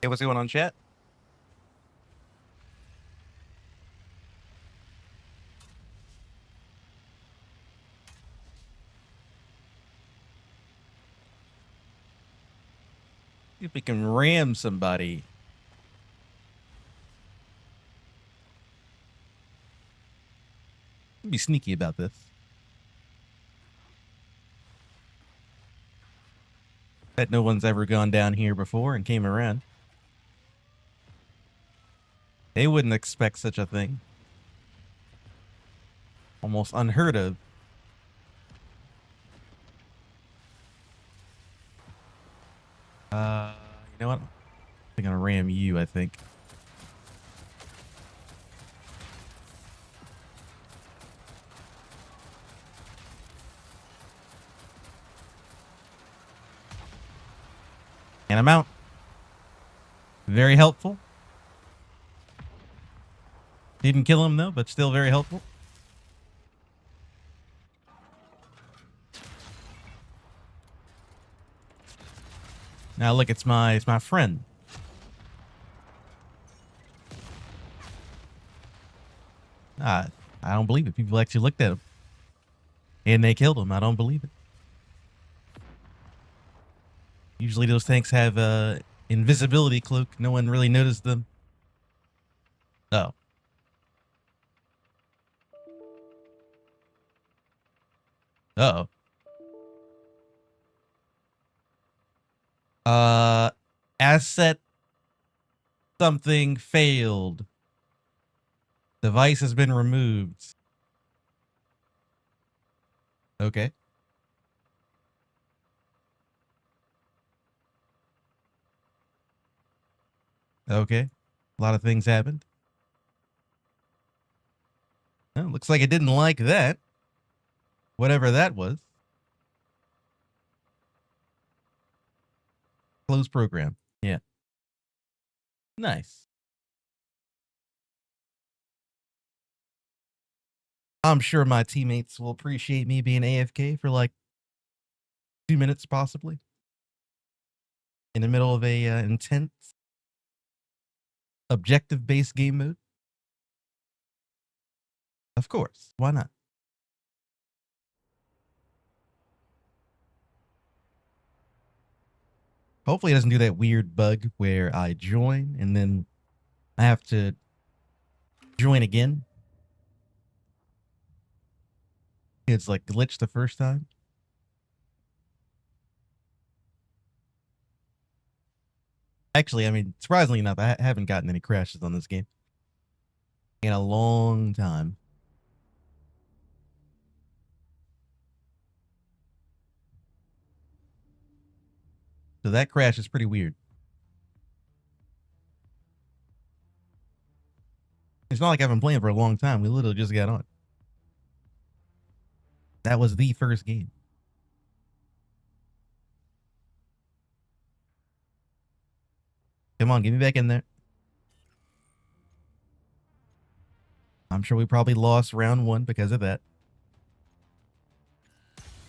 Hey, what's going on, chat? See if we can ram somebody. Be sneaky about this. Bet no one's ever gone down here before and came around. They wouldn't expect such a thing. Almost unheard of. You know what? I'm gonna ram you, I think. And I'm out. Very helpful. Didn't kill him though, but still very helpful. Now look, it's my friend. I don't believe it. People actually looked at him. And they killed him. I don't believe it. Usually those tanks have invisibility cloak. No one really noticed them. Oh. Uh-oh. Asset something failed. Device has been removed. Okay. Okay. A lot of things happened. Well, looks like it didn't like that. Whatever that was. Close program. Yeah. Nice. I'm sure my teammates will appreciate me being AFK for like 2 minutes, possibly, in the middle of a intense objective-based game mode. Of course. Why not? Hopefully it doesn't do that weird bug where I join and then I have to join again. It's like glitched the first time. Actually, I mean, surprisingly enough, I haven't gotten any crashes on this game in a long time. So that crash is pretty weird. It's not like I've been playing for a long time. We literally just got on. That was the first game. Come on, get me back in there. I'm sure we probably lost round 1 because of that.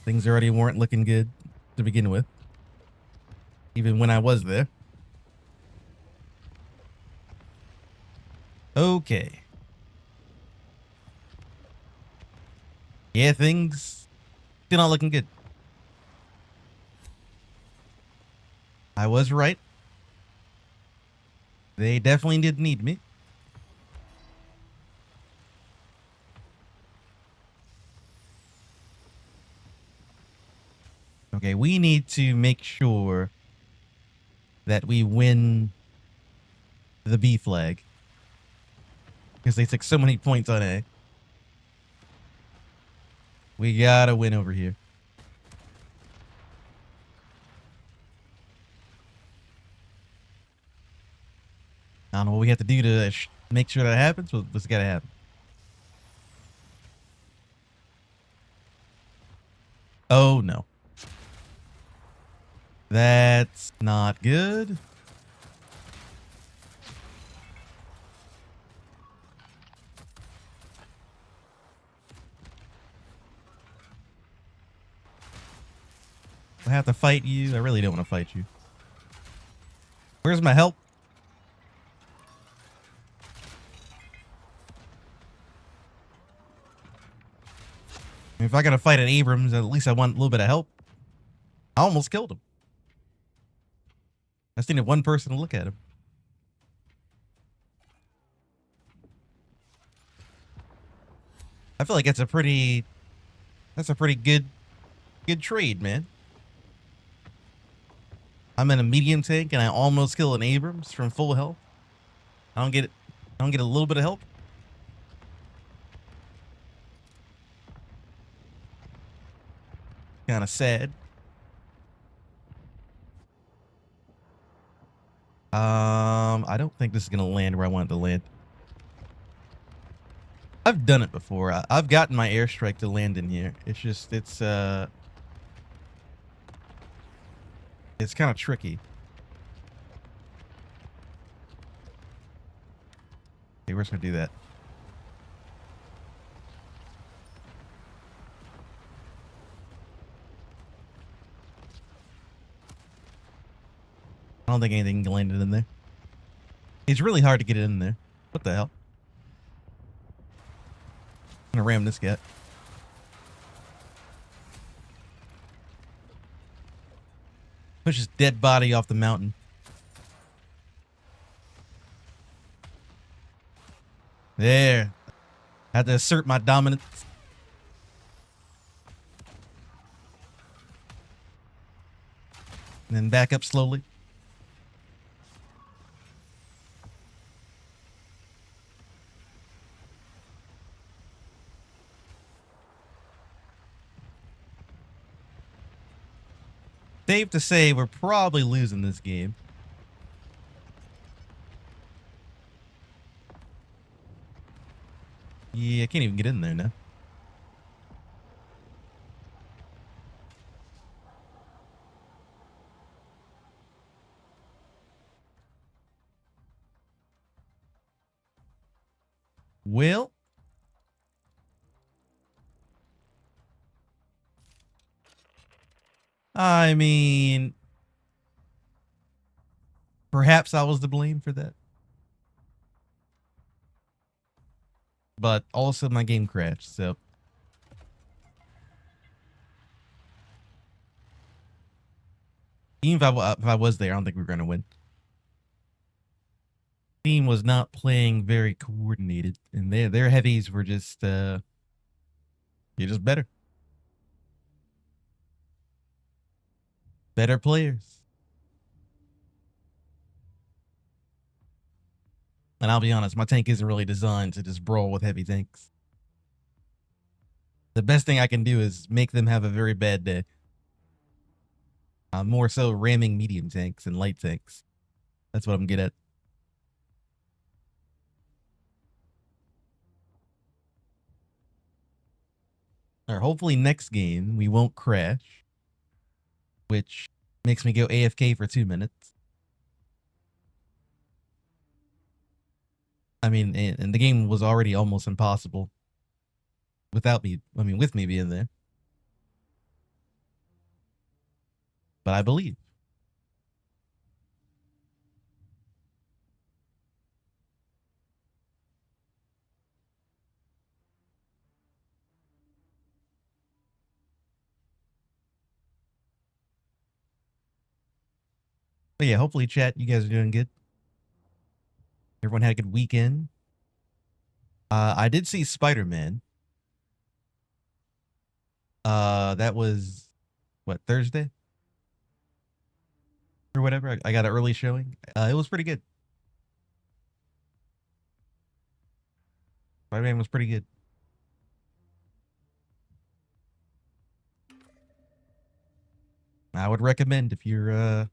Things already weren't looking good to begin with, even when I was there. Okay. Yeah, things still not looking good. I was right. They definitely did need me. Okay, we need to make sure that we win the B flag. Because they took so many points on A. We gotta win over here. I don't know what we have to do to make sure that happens, but it's gotta happen. Oh, no. That's not good. I have to fight you. I really don't want to fight you. Where's my help? I mean, if I gotta fight an Abrams, at least I want a little bit of help. I almost killed him. I just needed one person to look at him. I feel like that's a pretty good trade, man. I'm in a medium tank and I almost kill an Abrams from full health. I don't get it. I don't get a little bit of help. Kind of sad. I don't think this is gonna land where I want it to land. I've done it before. I've gotten my airstrike to land in here. It's just it's kind of tricky. Okay, we're just gonna do that. I don't think anything can land it in there. It's really hard to get it in there. What the hell? I'm gonna ram this guy. Push his dead body off the mountain. There. Had to assert my dominance. And then back up slowly. Safe to say we're probably losing this game. Yeah, I can't even get in there now. Well, I mean, perhaps I was to blame for that. But also my game crashed, so. Even if I was there, I don't think we were going to win. Team was not playing very coordinated, and their heavies were just you're just better players. And I'll be honest, my tank isn't really designed to just brawl with heavy tanks. The best thing I can do is make them have a very bad day. I'm more so ramming medium tanks and light tanks. That's what I'm good at. Or hopefully next game we won't crash, which makes me go AFK for 2 minutes. I mean, and the game was already almost impossible without me. I mean, with me being there. But I believe. But yeah, hopefully, chat, you guys are doing good. Everyone had a good weekend. I did see Spider Man. That was what, Thursday or whatever. I got an early showing. It was pretty good. Spider Man was pretty good. I would recommend if you're a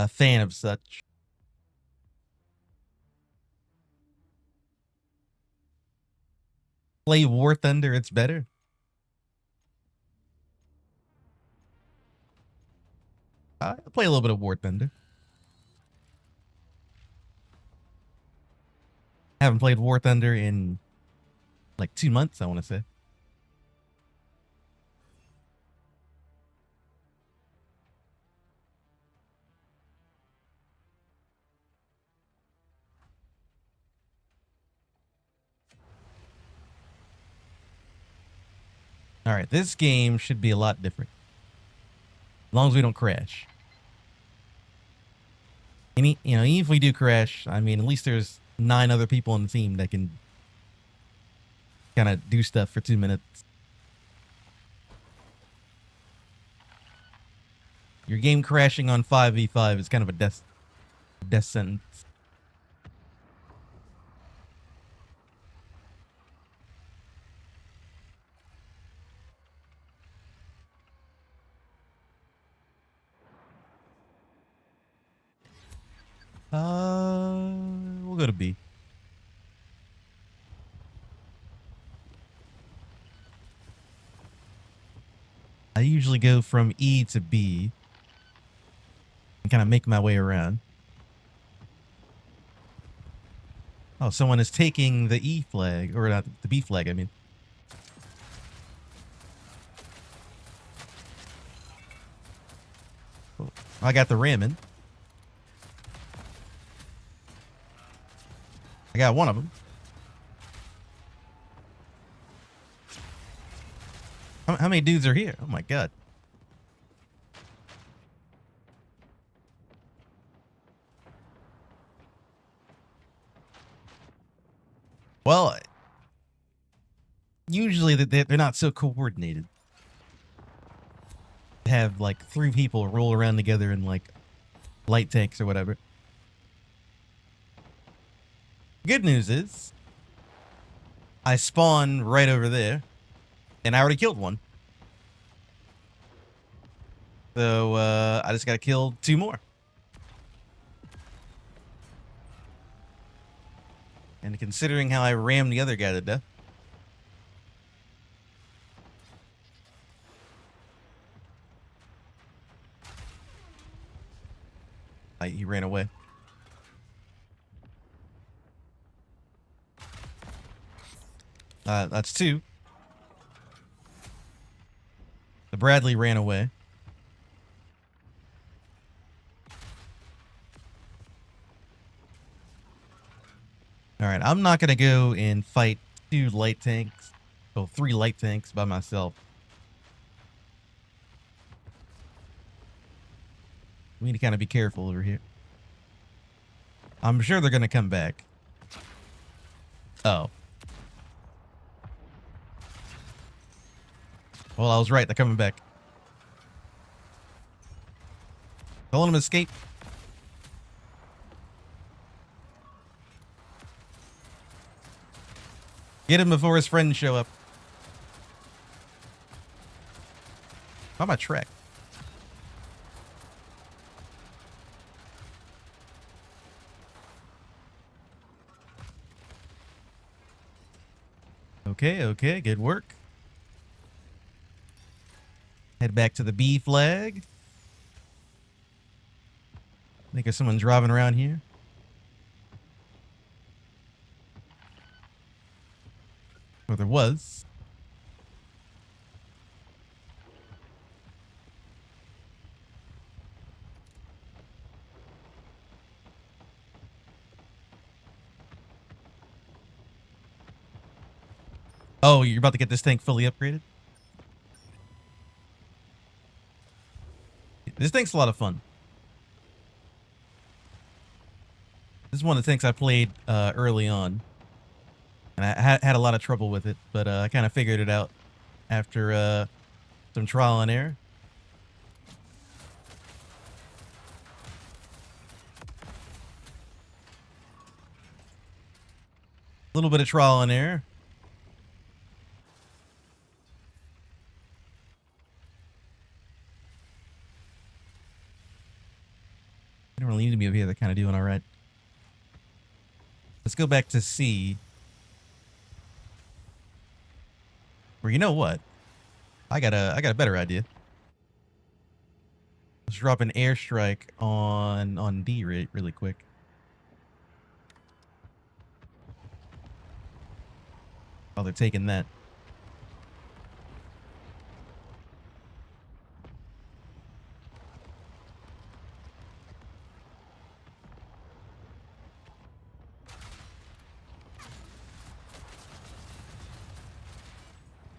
fan of such. Play War Thunder, it's better. I play a little bit of War Thunder. I haven't played War Thunder in like 2 months, I want to say. All right, this game should be a lot different. As long as we don't crash. Even if we do crash, I mean, at least there's 9 other people on the team that can kind of do stuff for 2 minutes. Your game crashing on 5v5 is kind of a death sentence. We'll go to B. I usually go from E to B and kind of make my way around. Oh, someone is taking the E flag, or not the B flag, I mean. I got the ramming. I got one of them. How many dudes are here? Oh my god. Well, usually they're not so coordinated. They have like 3 people roll around together in like light tanks or whatever. Good news is I spawn right over there and I already killed one. So I just got to kill 2 more. And considering how I rammed the other guy to death. He ran away. That's two. The Bradley ran away. All right, I'm not going to go and fight 2 light tanks. Oh, 3 light tanks by myself. We need to kind of be careful over here. I'm sure they're going to come back. Oh. Well, I was right. They're coming back. Don't let him escape. Get him before his friends show up. How about Trek? Okay, good work. Head back to the B flag. I think there's someone driving around here. Or there was. Oh, you're about to get this tank fully upgraded? This tank's a lot of fun. This is one of the tanks I played early on. And I had a lot of trouble with it, but I kind of figured it out after some trial and error. A little bit of trial and error. I don't really need to be over here. They're kind of doing all right. Let's go back to C. Or you know what? I got a better idea. Let's drop an airstrike on D really quick. Oh, they're taking that.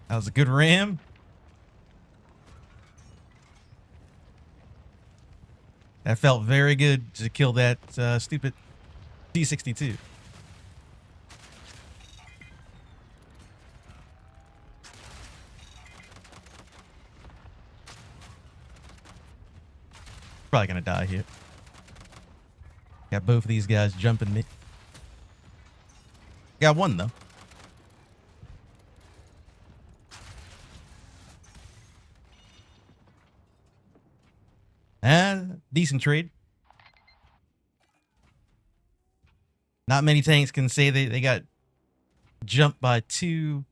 That was a good ram. That felt very good to kill that stupid T-62. Probably gonna die here. Got both of these guys jumping me. Got one though. Decent trade. Not many tanks can say they got jumped by 2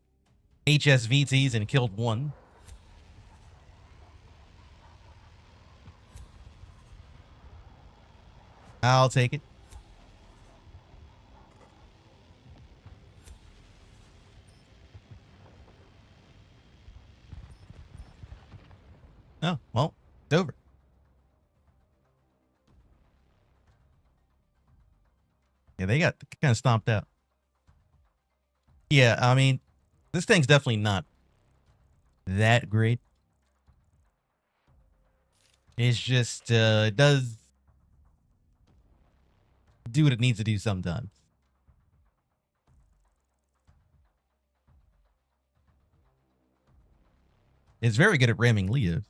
HSVTs and killed 1. I'll take it. Oh, well, it's over. Yeah, they got kind of stomped out. Yeah, I mean, this thing's definitely not that great. It's just, it does do what it needs to do sometimes. It's very good at ramming Leos.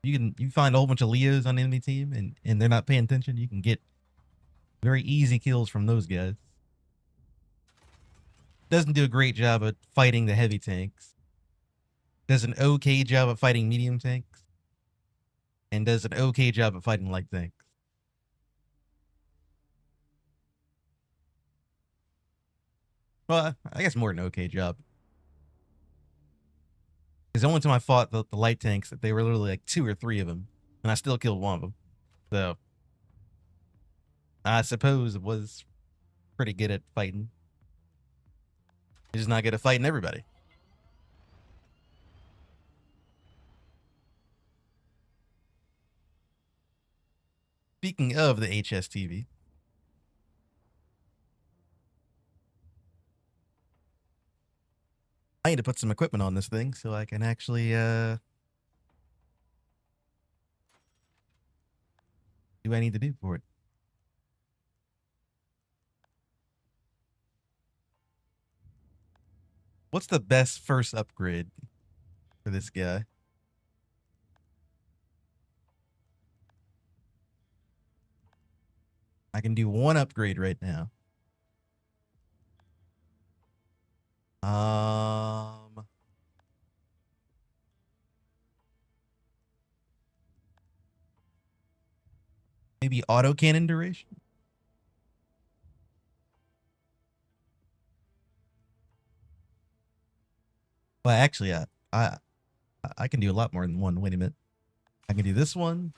You find a whole bunch of Leos on the enemy team and they're not paying attention. You can get very easy kills from those guys. Doesn't do a great job at fighting the heavy tanks. Does an okay job at fighting medium tanks. And does an okay job at fighting light tanks. Well, I guess more than okay job. Because the only time I fought the light tanks, that they were literally like 2 or 3 of them, and I still killed one of them. So I suppose it was pretty good at fighting. He's just not good at fighting everybody. Speaking of the HSTV, I need to put some equipment on this thing so I can actually do what I need to do for it. What's the best first upgrade for this guy? I can do one upgrade right now. Maybe autocannon duration. Well, actually, I can do a lot more than one. Wait a minute. I can do this one.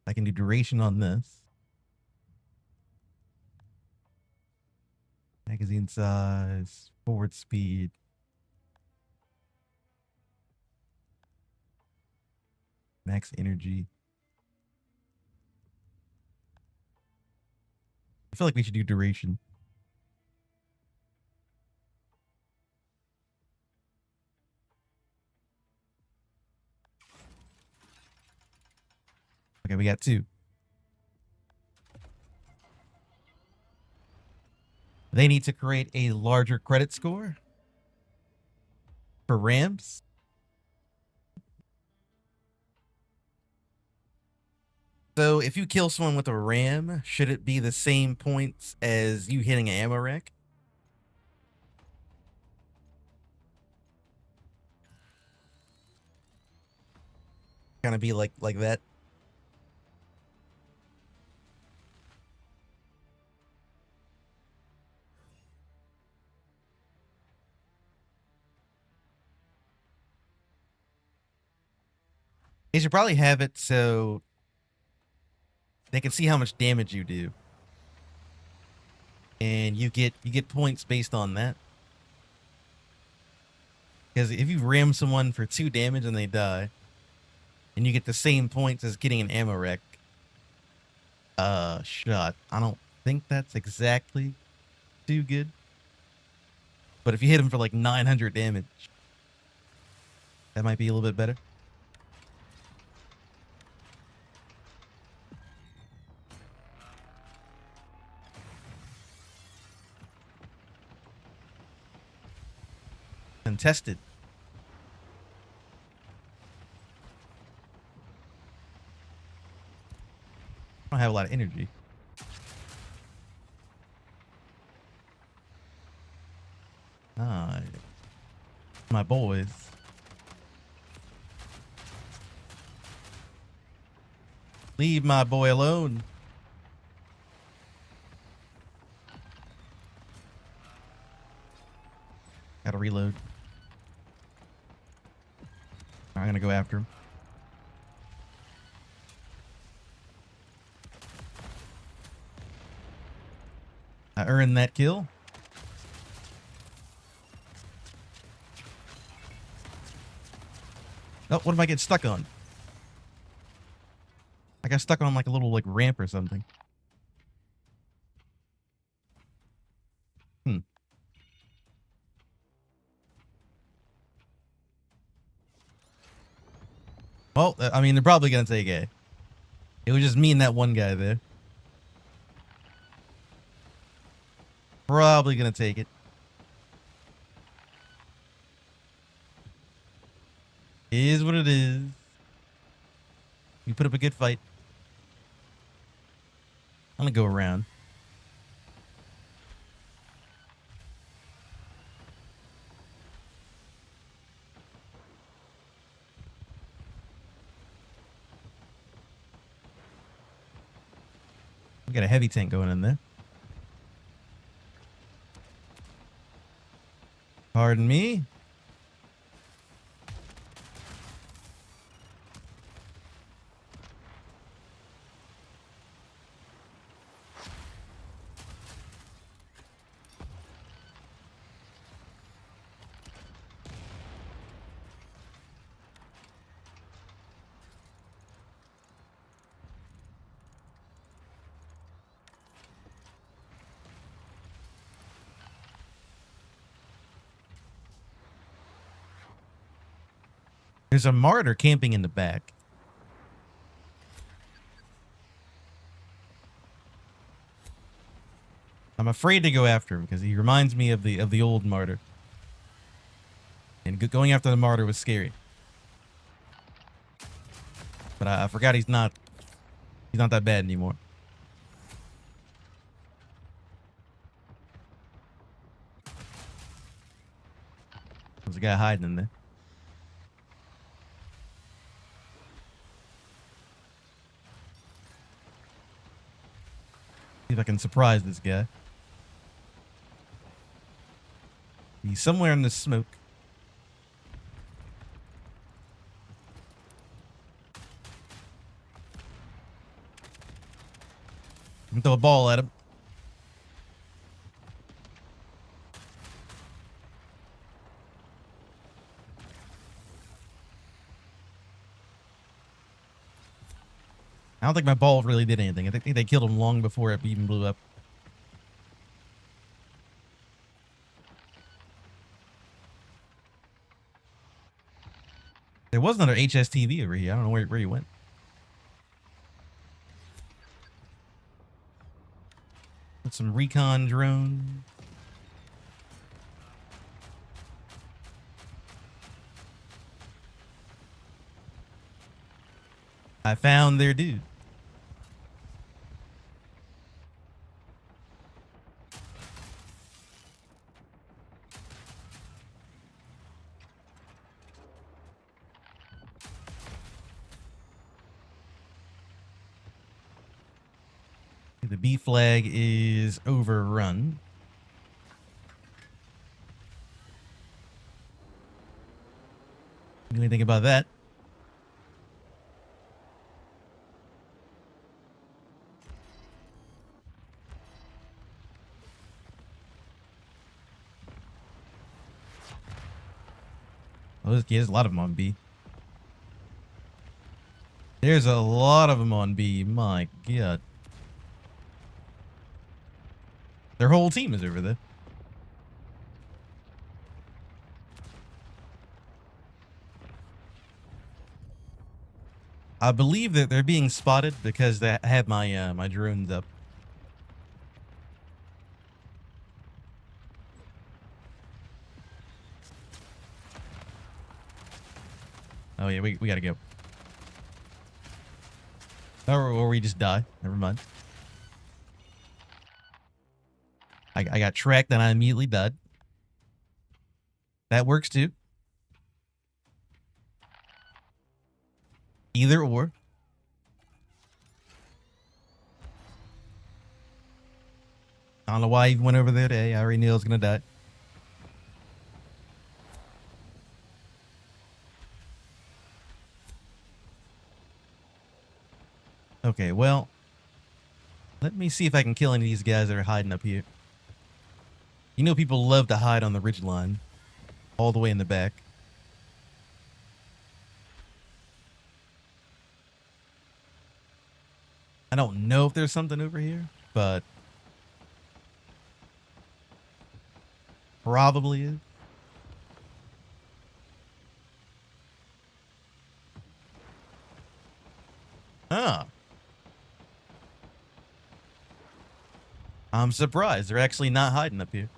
I can do duration on this. Magazine size, forward speed. Max energy. I feel like we should do duration. Okay, we got 2. They need to create a larger credit score for Rams. So if you kill someone with a ram, should it be the same points as you hitting an ammo rack? Kind of be like that. They should probably have it so they can see how much damage you do, and you get points based on that. Because if you ram someone for 2 damage and they die, and you get the same points as getting an ammo rack shot, I don't think that's exactly too good. But if you hit them for like 900 damage, that might be a little bit better. Contested. I don't have a lot of energy. Ah, my boys. Leave my boy alone. Gotta reload. I'm gonna go after him. I earned that kill. Oh, what am I getting stuck on? I got stuck on like a little like ramp or something. Well, I mean, they're probably gonna take A. It was just me and that one guy there. Probably gonna take it. Is what it is. You put up a good fight. I'm gonna go around. We got a heavy tank going in there. Pardon me. There's a martyr camping in the back. I'm afraid to go after him because he reminds me of the old martyr. And going after the martyr was scary. But I forgot he's not that bad anymore. There's a guy hiding in there. See if I can surprise this guy. He's somewhere in the smoke. I'm gonna throw a ball at him. I don't think my ball really did anything. I think they killed him long before it even blew up. There was another HSTV over here. I don't know where he went. With some recon drone. I found their dude. The B flag is overrun. Anything about that? Oh, there's a lot of them on B. There's a lot of them on B. My God. Their whole team is over there. I believe that they're being spotted because they have my my drones up. Oh yeah, we gotta go. Or we just die. Never mind. I got tracked and I immediately died. That works too. Either or. I don't know why I even went over there today. I already knew I was gonna die. Okay, well, let me see if I can kill any of these guys that are hiding up here. You know people love to hide on the ridgeline, all the way in the back. I don't know if there's something over here, but probably is. Ah. I'm surprised. They're actually not hiding up here.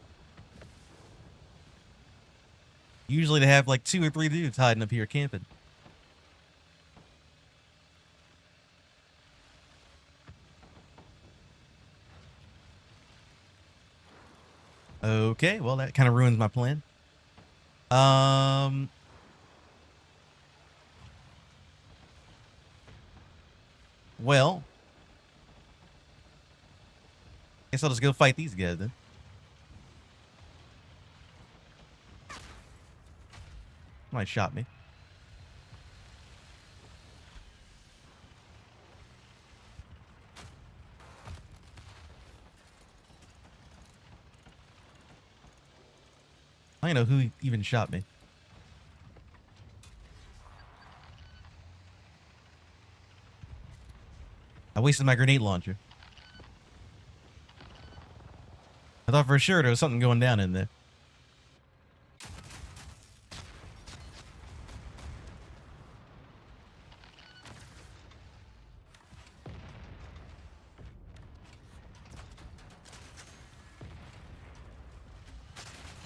Usually they have like 2 or 3 dudes hiding up here camping. Okay, well that kind of ruins my plan. Well, Guess I'll just go fight these guys then. Somebody shot me. I don't know who even shot me. I wasted my grenade launcher. I thought for sure there was something going down in there.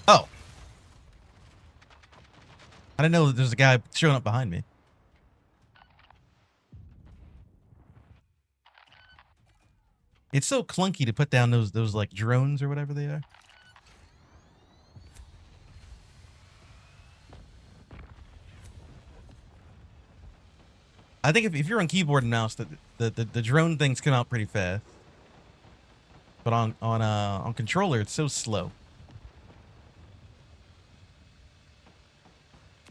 Oh. I didn't know that there's a guy showing up behind me. It's so clunky to put down those like drones or whatever they are. I think if you're on keyboard and mouse, the drone things come out pretty fast. But on controller, it's so slow.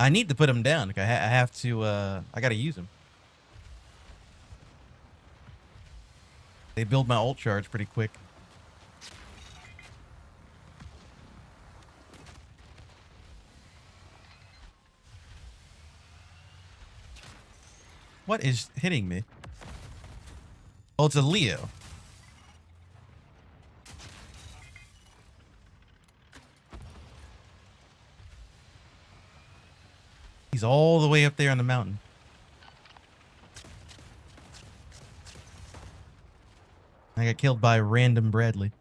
I need to put them down. I have to. I gotta use them. They build my ult charge pretty quick. What is hitting me? Oh, it's a Leo. He's all the way up there on the mountain. I got killed by random Bradley.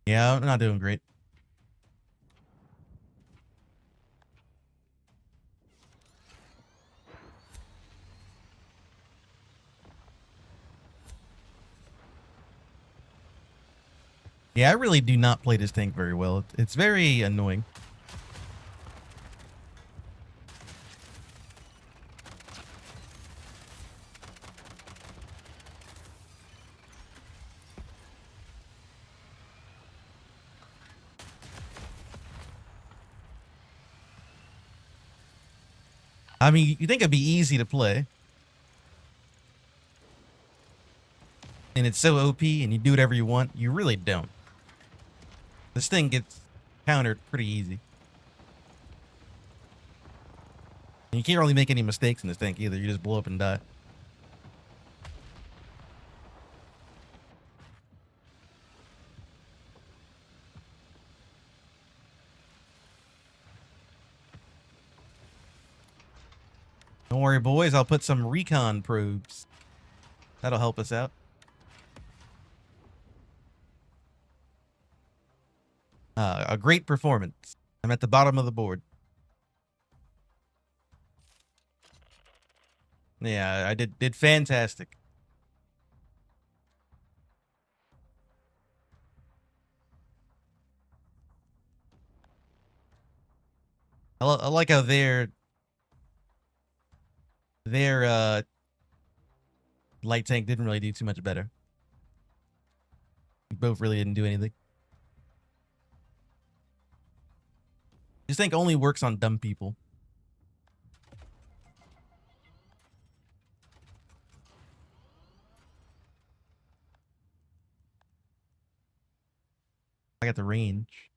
Yeah, I'm not doing great. Yeah, I really do not play this tank very well. It's very annoying. I mean, you think it'd be easy to play. And it's so OP and you do whatever you want. You really don't. This thing gets countered pretty easy. And you can't really make any mistakes in this tank either. You just blow up and die. Don't worry, boys. I'll put some recon probes. That'll help us out. A great performance. I'm at the bottom of the board. Yeah, I did fantastic. I like how their light tank didn't really do too much better. We both really didn't do anything. This tank only works on dumb people. I got the range.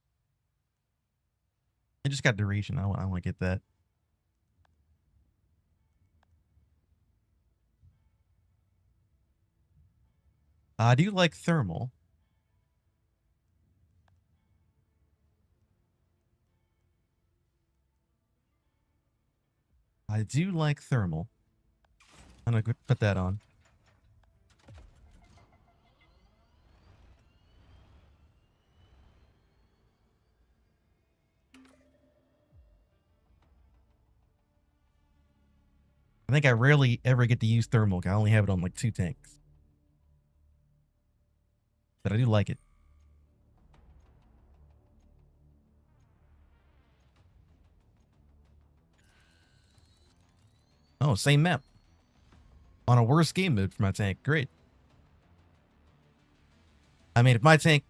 I just got duration. I want to get that. I do like thermal. I do like thermal. I'm gonna put that on. I think I rarely ever get to use thermal. I only have it on like 2 tanks. But I do like it. Oh, same map. On a worse game mode for my tank. Great. I mean, if my tank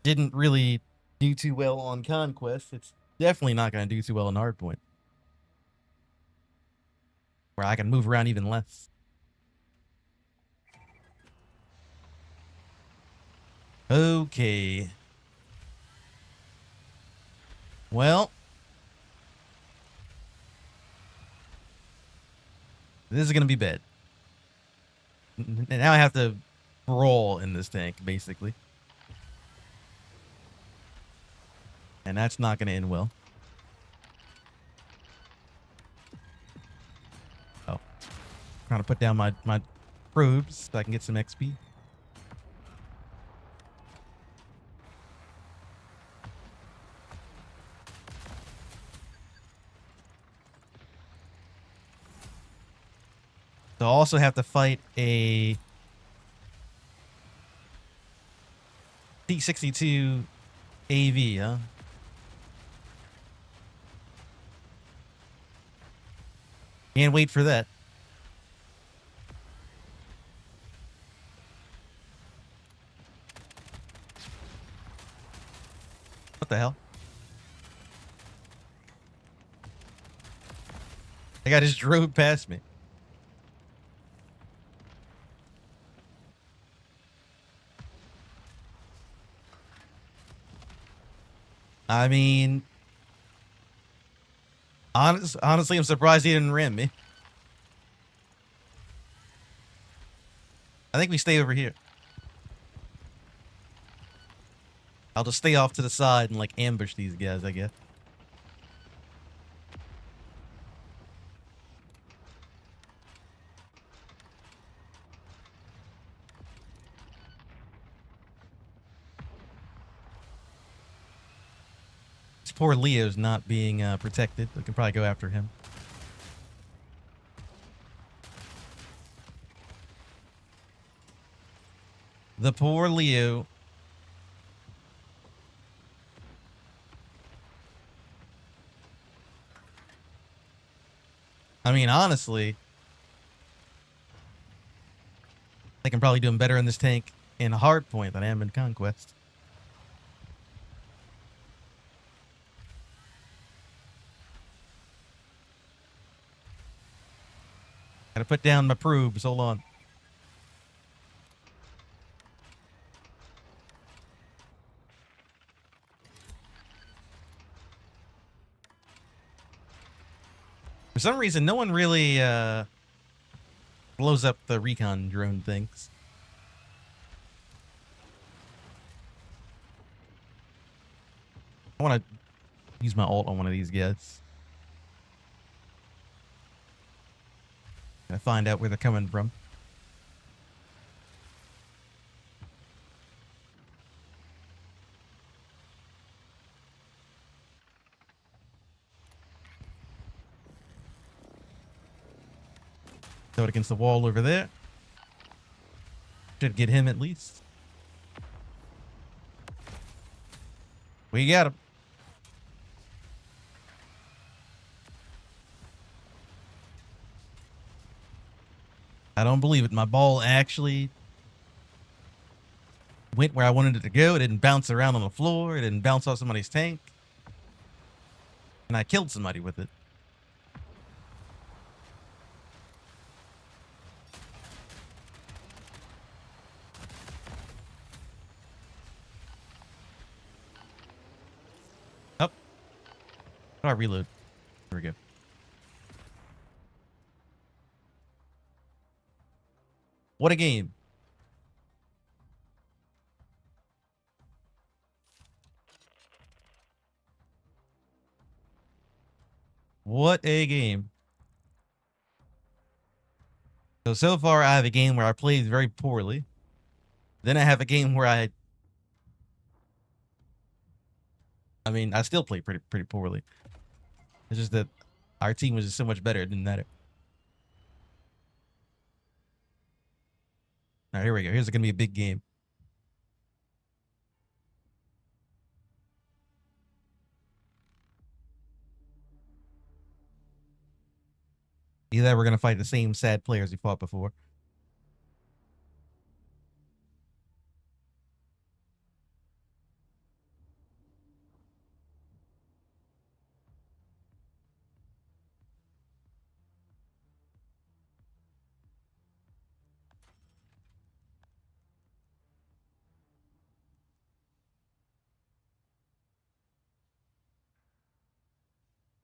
didn't really do too well on Conquest, it's definitely not going to do too well on Hardpoint, where I can move around even less. Okay. Well, this is going to be bad. Now I have to brawl in this tank, basically. And that's not going to end well. Oh. Trying to put down my probes so I can get some XP. So I also have to fight a T-62 AV, huh? Can't wait for that. What the hell? That guy just drove past me. I mean, honestly, I'm surprised he didn't ram me. I think we stay over here. I'll just stay off to the side and, like, ambush these guys, I guess. This poor Leo's not being protected. We can probably go after him. The poor Leo. I mean, honestly, I think I'm probably doing better in this tank in Hardpoint than I am in Conquest. Gotta put down my probes. Hold on. For some reason, no one really blows up the recon drone things. I want to use my ult on one of these guys. Gotta find out where they're coming from. Throw it against the wall over there. Should get him at least. We got him. I don't believe it. My ball actually went where I wanted it to go. It didn't bounce around on the floor. It didn't bounce off somebody's tank. And I killed somebody with it. Oh. How do I reload? Here we go. What a game. What a game. So far I have a game where I played very poorly. Then I have a game where I mean, I still played pretty poorly. It's just that our team was just so much better. It didn't matter. All right, here we go. Here's going to be a big game. Either we're going to fight the same sad players we fought before.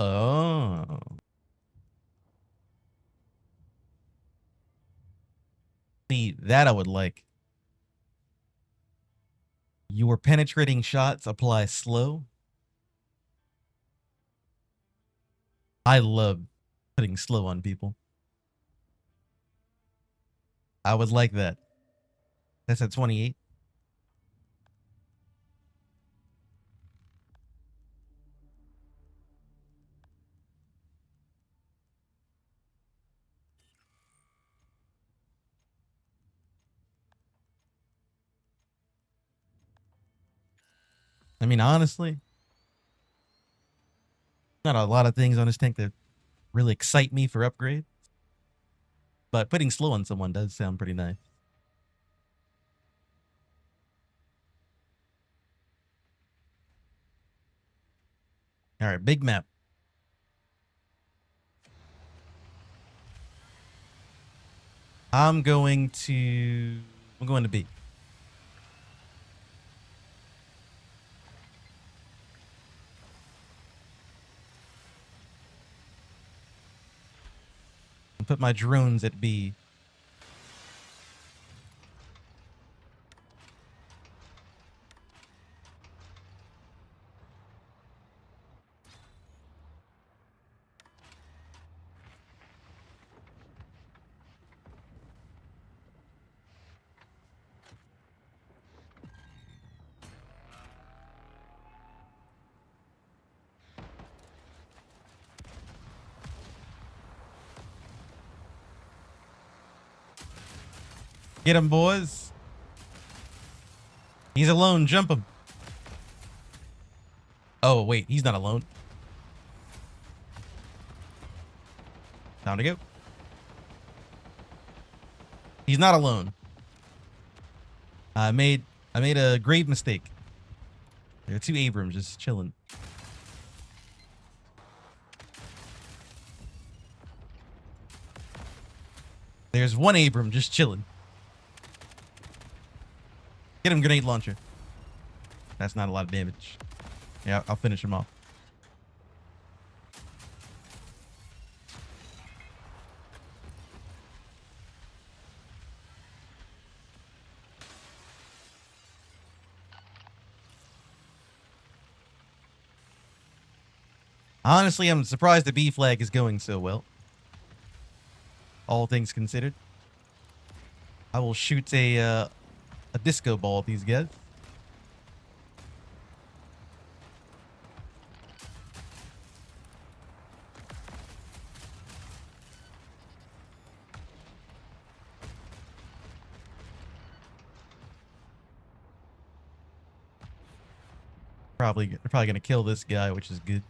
Oh. See, that I would like. Your penetrating shots apply slow. I love putting slow on people. I would like that. That's at 28. I mean, honestly, not a lot of things on this tank that really excite me for upgrade, but putting slow on someone does sound pretty nice. All right, big map. I'm going to B. I'll put my drones at B. Get him, boys. He's alone. Jump him. Oh, wait. He's not alone. Time to go. He's not alone. I made a grave mistake. There are two Abrams just chilling. There's one Abram just chilling. Get him, grenade launcher. That's not a lot of damage. Yeah, I'll finish him off. Honestly, I'm surprised the B flag is going so well. All things considered. I will shoot a disco ball at these guys. They're probably gonna kill this guy, which is good.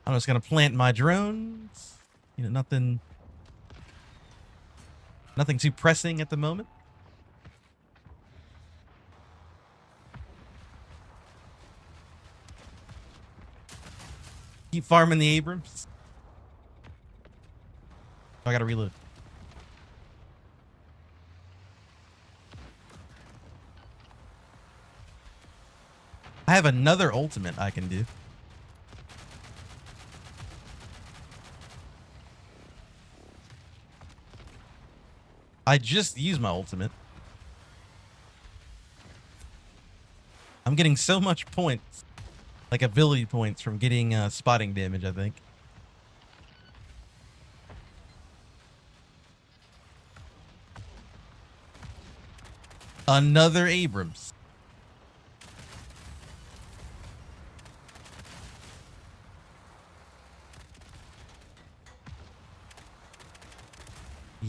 I'm just gonna plant my drones. You know, nothing too pressing at the moment. Keep farming the Abrams. Oh, I gotta reload. I have another ultimate I can do. I just used my ultimate. I'm getting so much points, like ability points, from getting spotting damage, I think. Another Abrams.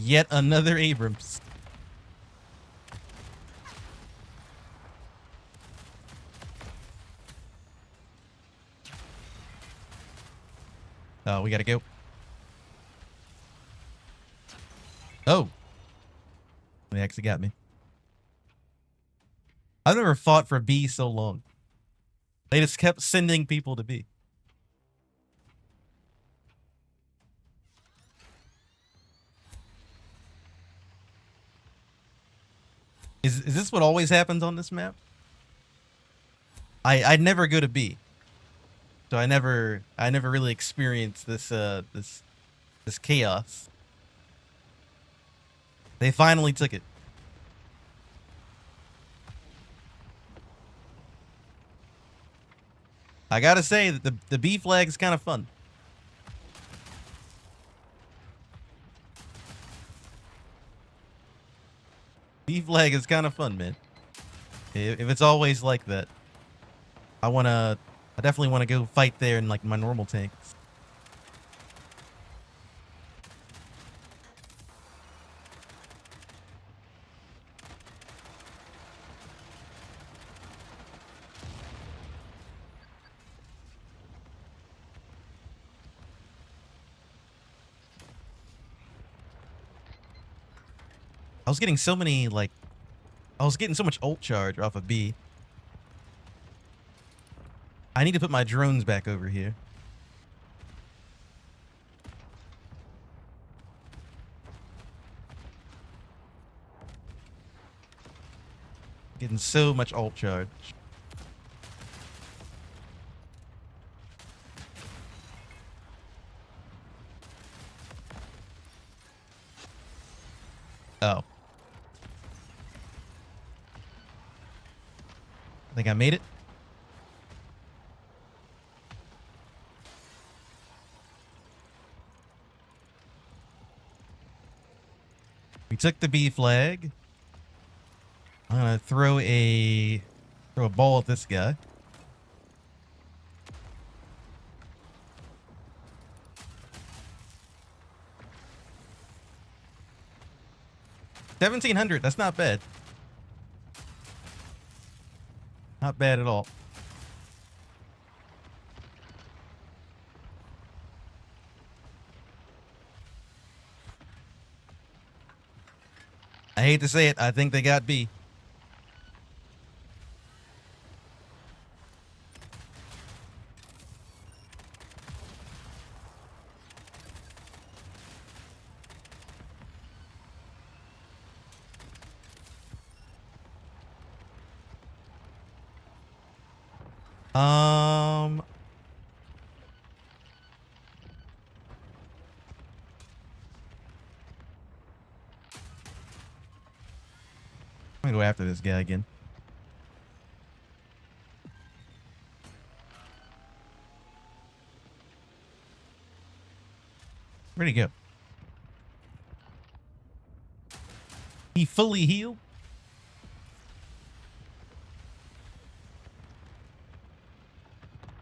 Yet another Abrams. Oh, we gotta go. Oh. They actually got me. I've never fought for B so long. They just kept sending people to B. Is this what always happens on this map? I'd never go to B. So I never really experienced this chaos. They finally took it. I gotta say that the B flag is kind of fun. B flag is kind of fun, man. If it's always like that, I definitely wanna go fight there in like my normal tanks. I was getting so many like I was getting so much ult charge off of B. I need to put my drones back over here. Getting so much ult charge. Oh. I think I made it. We took the B flag. I'm gonna throw a ball at this guy. $1,700. That's not bad. Not bad at all. I hate to say it. I think they got B. I'm gonna go after this guy again. Where'd he go? He fully healed?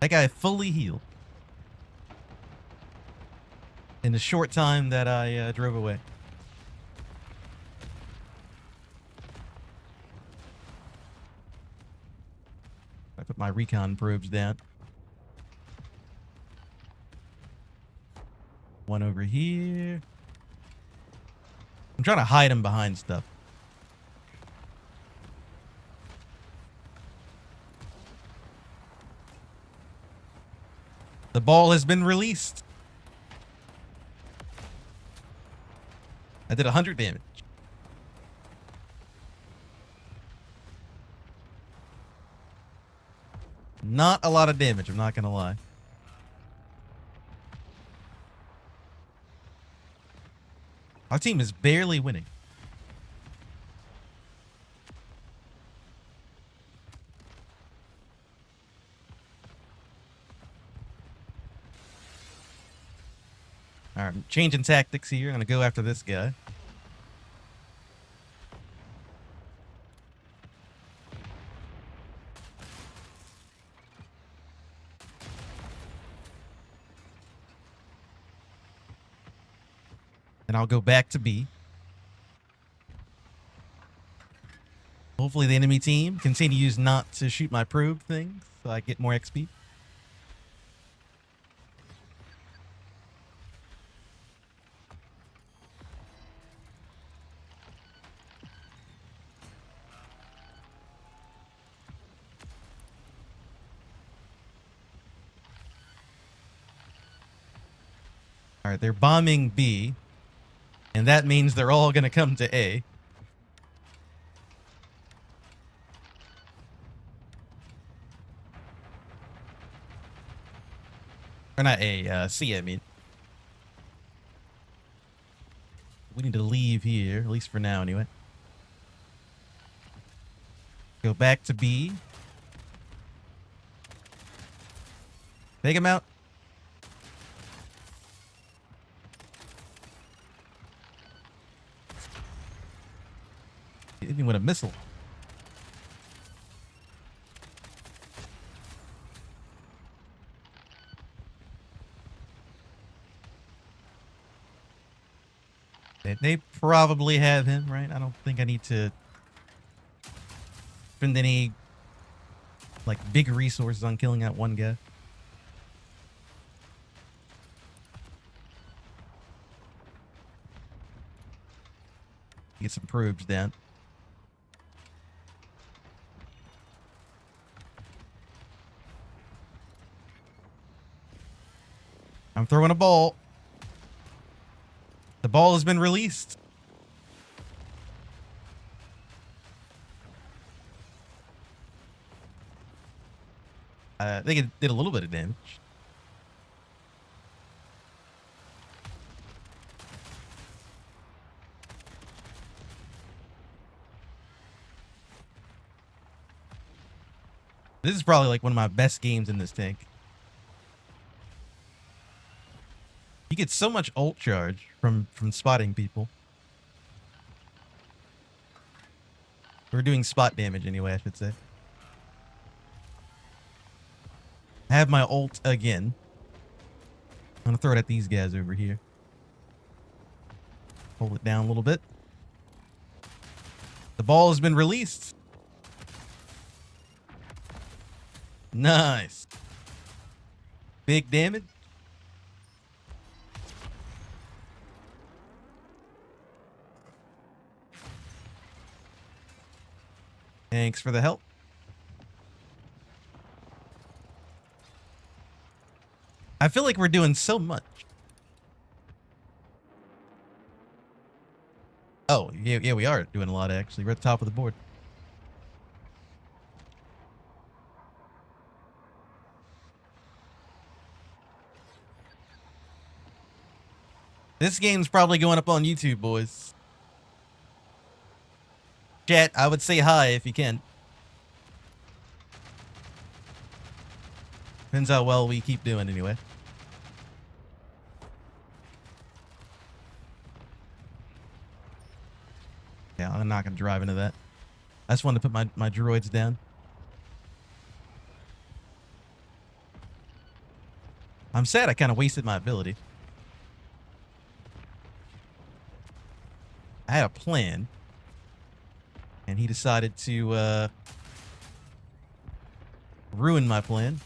That guy fully healed. In the short time that I drove away. I put my recon probes down. One over here. I'm trying to hide him behind stuff. The ball has been released. I did 100 damage. Not a lot of damage, I'm not gonna lie. Our team is barely winning. All right, I'm changing tactics here. I'm gonna go after this guy. And I'll go back to B. Hopefully the enemy team continues not to shoot my probe things so I get more XP. All right, they're bombing B, and that means they're all going to come to A. Or not A, C, I mean. We need to leave here, at least for now anyway. Go back to B. Take him out. Hit him with a missile. They probably have him, right? I don't think I need to spend any, like, big resources on killing that one guy. Get some probes down. I'm throwing a ball. The ball has been released. I think it did a little bit of damage. This is probably like one of my best games in this tank. You get so much ult charge from spotting people. We're doing spot damage anyway, I should say. I have my ult again. I'm gonna throw it at these guys over here. Hold it down a little bit. The ball has been released. Nice. Big damage. Thanks for the help. I feel like we're doing so much. Oh, yeah, we are doing a lot, actually. We're at the top of the board. This game's probably going up on YouTube, boys. Chat, I would say hi if you can. Depends how well we keep doing anyway. Yeah, I'm not gonna drive into that. I just wanted to put my droids down. I'm sad I kind of wasted my ability. I had a plan. And he decided to ruin my plan.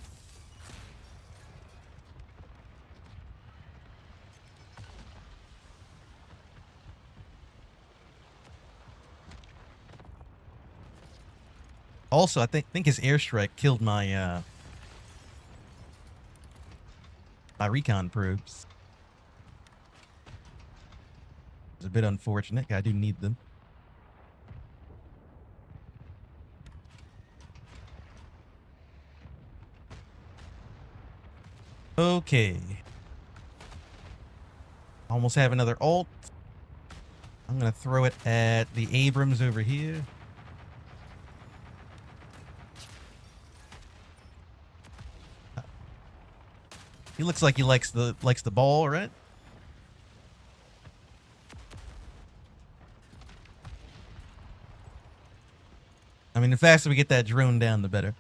Also, I think his airstrike killed my my recon probes. It's a bit unfortunate. I do need them. Okay. Almost have another ult. I'm gonna throw it at the Abrams over here. He looks like he likes the ball, right? I mean, the faster we get that drone down, the better.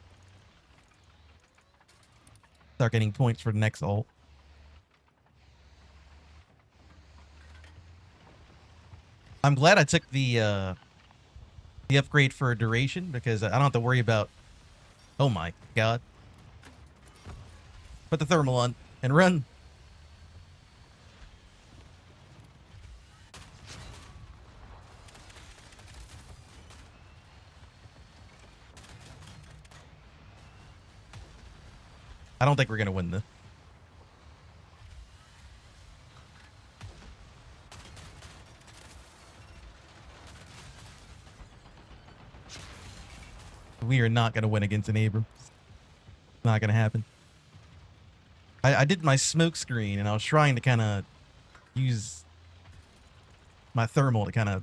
Start getting points for the next ult. I'm glad I took the upgrade for duration because I don't have to worry about. Oh my god! Put the thermal on and run. I don't think we're gonna win this. We are not gonna win against an Abrams. Not gonna happen. I did my smoke screen and I was trying to kind of use my thermal to kind of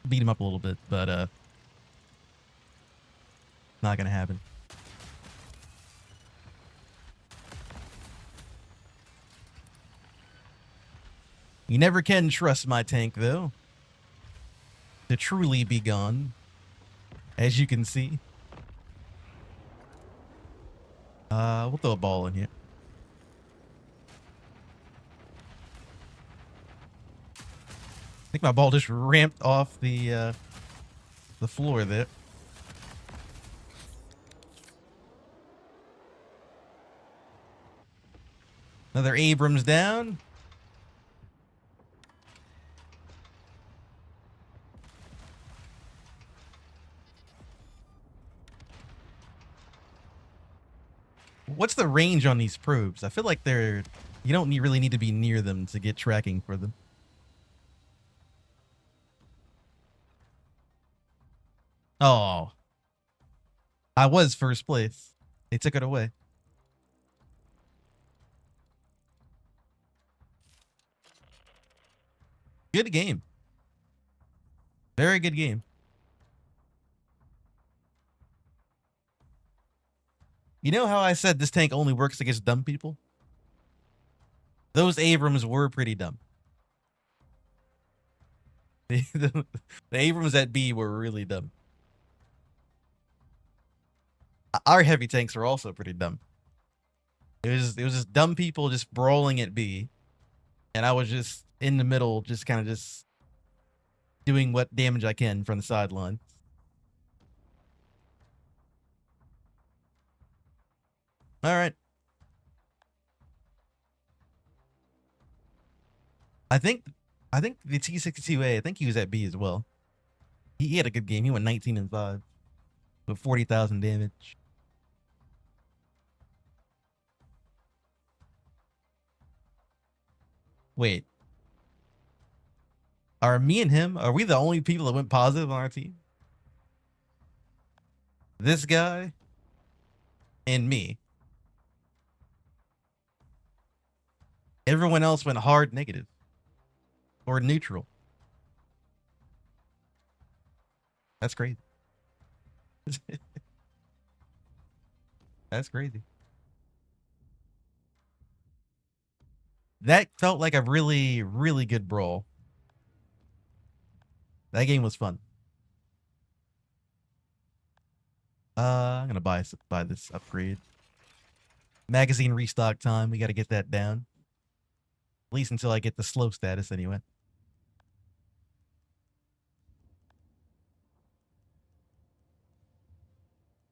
beat him up a little bit, but not gonna happen. You never can trust my tank though to truly be gone, as you can see. We'll throw a ball in here. I think my ball just ramped off the floor there. Another Abrams down. What's the range on these probes? I feel like you don't really need to be near them to get tracking for them. Oh, I was first place. They took it away. Good game. Very good game. You know how I said this tank only works against dumb people? Those Abrams were pretty dumb. The Abrams at B were really dumb. Our heavy tanks were also pretty dumb. It was just dumb people just brawling at B, and I was just in the middle, just kind of just doing what damage I can from the sideline. All right. I think the T62A, I think he was at B as well. He had a good game. He went 19-5 with 40,000 damage. Wait. Are me and him, are we the only people that went positive on our team? This guy and me. Everyone else went hard negative or neutral. That's crazy. That's crazy. That felt like a really, really good brawl. That game was fun. I'm gonna buy this upgrade. Magazine restock time. We got to get that down. At least until I get the slow status anyway.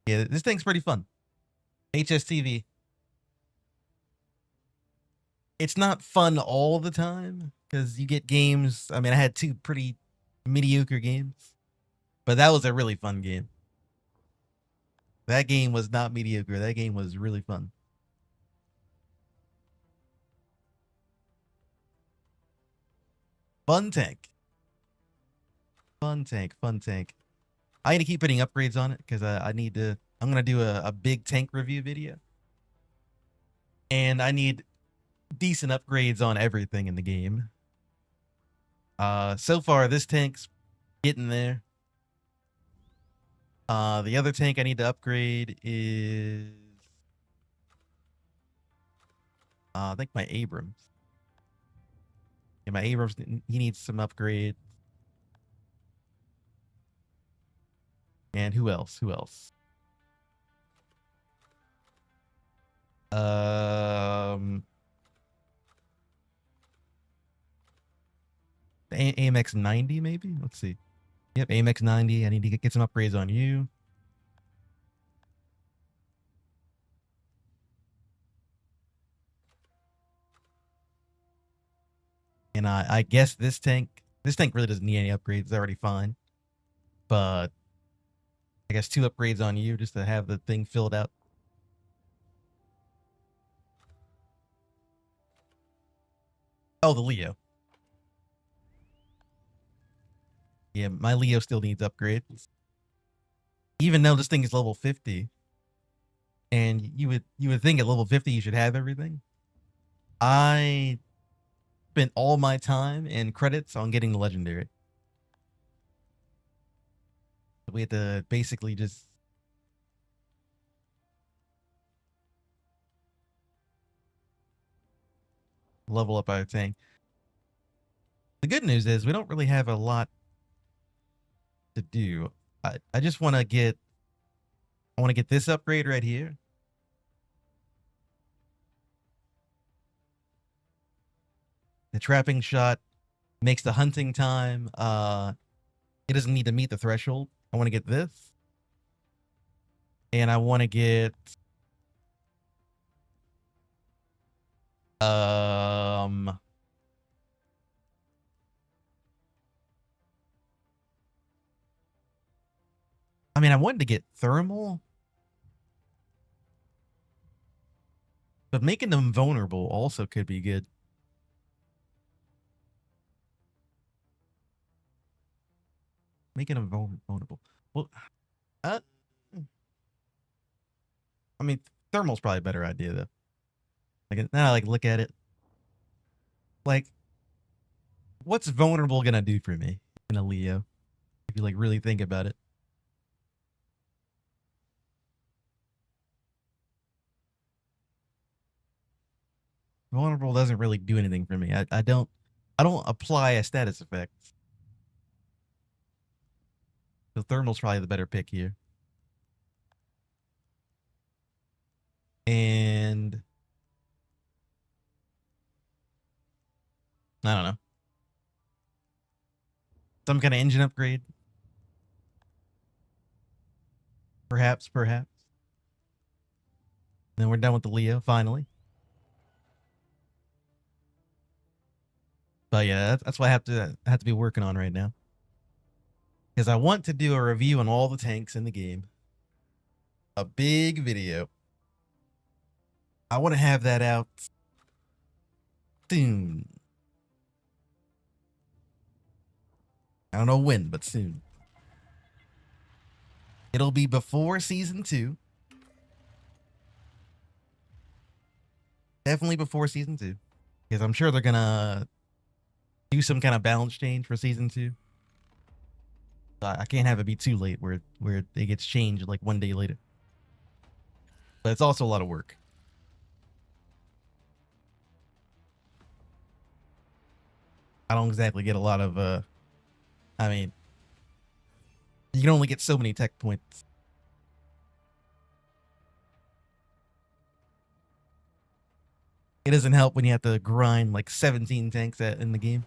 Yeah, this thing's pretty fun. HSTV. It's not fun all the time because you get games. I mean, I had 2 pretty mediocre games, but that was a really fun game. That game was not mediocre. That game was really fun. Fun tank. Fun tank. Fun tank. I need to keep putting upgrades on it because I need to. I'm going to do a big tank review video. And I need decent upgrades on everything in the game. So far, this tank's getting there. The other tank I need to upgrade is I think my Abrams. Yeah, my Abrams, he needs some upgrade. And who else? Who else? AMX 90 maybe? Let's see. Yep, AMX 90. I need to get some upgrades on you. And I guess this tank really doesn't need any upgrades. It's already fine. But I guess 2 upgrades on you just to have the thing filled out. Oh, the Leo. Yeah, my Leo still needs upgrades. Even though this thing is level 50. And you would think at level 50 you should have everything. I spent all my time and credits on getting the legendary. We had to basically just level up our tank. The good news is we don't really have a lot to do. I just want to get this upgrade right here. The trapping shot makes the hunting time. It doesn't need to meet the threshold. I want to get this. And I want to get I mean, I wanted to get thermal, but making them vulnerable also could be good. Making them vulnerable. Well, I mean, thermal's probably a better idea though. Like now, I look at it. Like, what's vulnerable gonna do for me in a Leo? If you really think about it. Vulnerable doesn't really do anything for me. I don't apply a status effect. So thermal's probably the better pick here. And I don't know. Some kind of engine upgrade. Perhaps. Then we're done with the Leo, finally. But yeah, that's what I have to be working on right now. Because I want to do a review on all the tanks in the game. A big video. I want to have that out soon. I don't know when, but soon. It'll be before season 2. Definitely before season 2. Because I'm sure they're gonna do some kind of balance change for season 2. I can't have it be too late where it gets changed like one day later. But it's also a lot of work. I don't exactly get a lot of I mean, you can only get so many tech points. It doesn't help when you have to grind like 17 tanks in the game.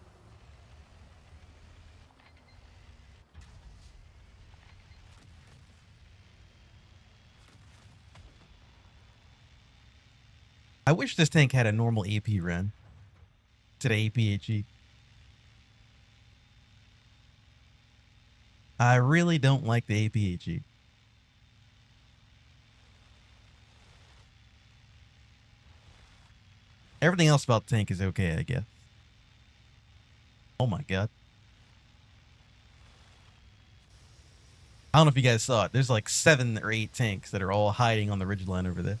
I wish this tank had a normal AP run to the APHE. I really don't like the APHE. Everything else about the tank is okay, I guess. Oh my god. I don't know if you guys saw it. There's like 7 or 8 tanks that are all hiding on the ridgeline over there.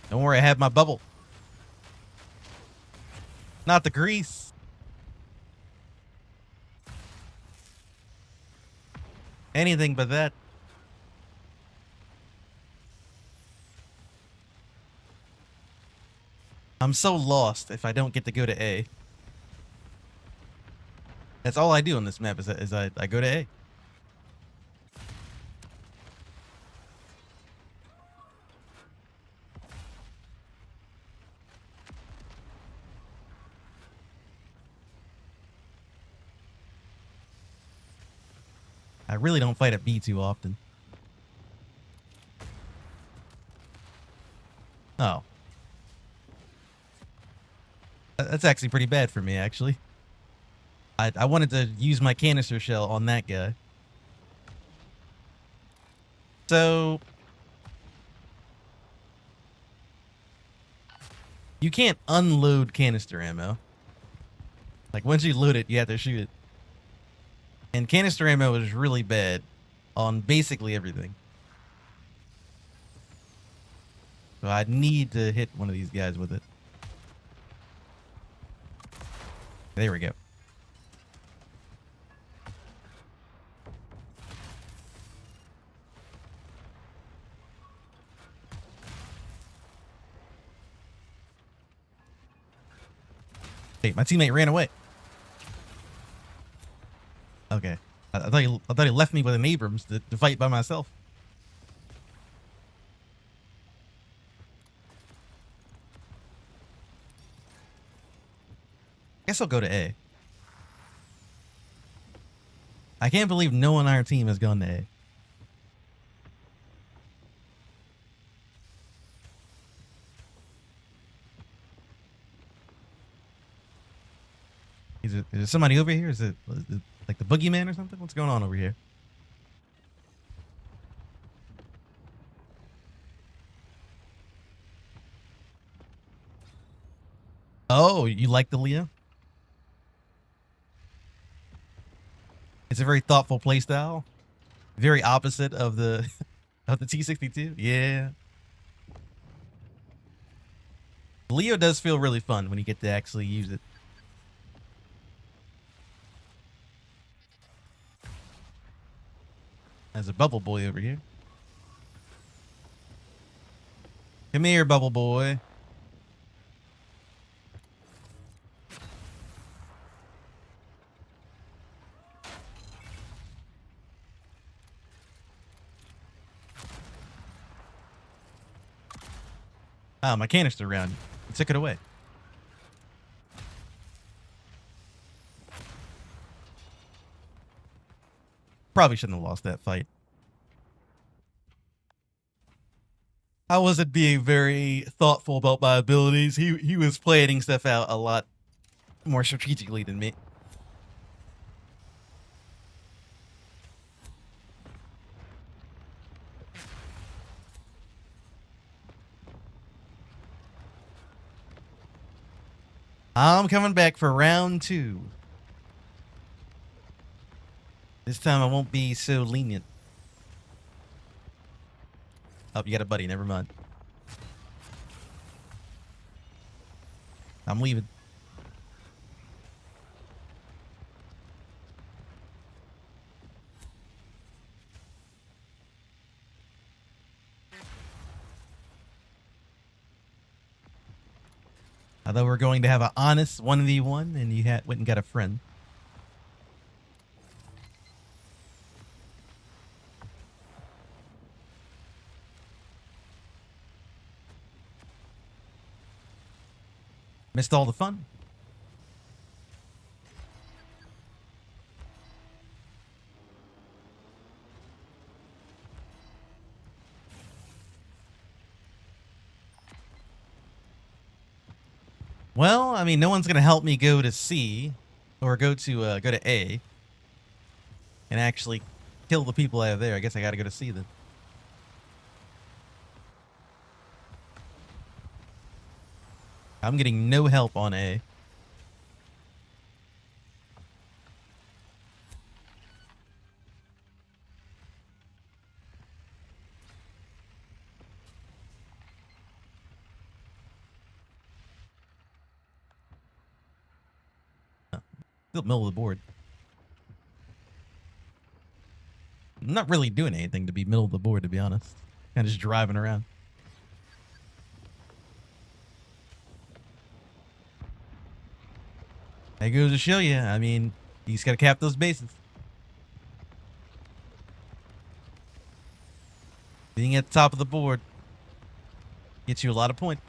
Don't worry, I have my bubble. Not the grease. Anything but that. I'm so lost if I don't get to go to A. That's all I do on this map is I go to A. I really don't fight at B too often. Oh. That's actually pretty bad for me, actually. I wanted to use my canister shell on that guy. So... you can't unload canister ammo. Like, once you load it, you have to shoot it. And canister ammo is really bad on basically everything. So I need to hit one of these guys with it. There we go. Hey, my teammate ran away. Okay. I thought he left me with an Abrams to fight by myself. Guess I'll go to A. I can't believe no one on our team has gone to A. Is there somebody over here? Is it like the boogeyman or something? What's going on over here? Oh, you like the Leo? It's a very thoughtful playstyle. Very opposite of the of the T62. Yeah. Leo does feel really fun when you get to actually use it. There's a bubble boy over here. Come here, bubble boy. Oh, my canister round. He took it away. Probably shouldn't have lost that fight. I wasn't being very thoughtful about my abilities. He was planning stuff out a lot more strategically than me. I'm coming back for round 2. This time I won't be so lenient. Oh, you got a buddy. Never mind. I'm leaving. I thought we were going to have an honest 1v1 and you went and got a friend. Missed all the fun. Well, I mean, no one's gonna help me go to C or go to A and actually kill the people out of there. I guess I gotta go to C then. I'm getting no help on A. Still middle of the board. I'm not really doing anything to be middle of the board, to be honest. Kind of just driving around. That goes to show you. I mean, you just gotta cap those bases. Being at the top of the board gets you a lot of points.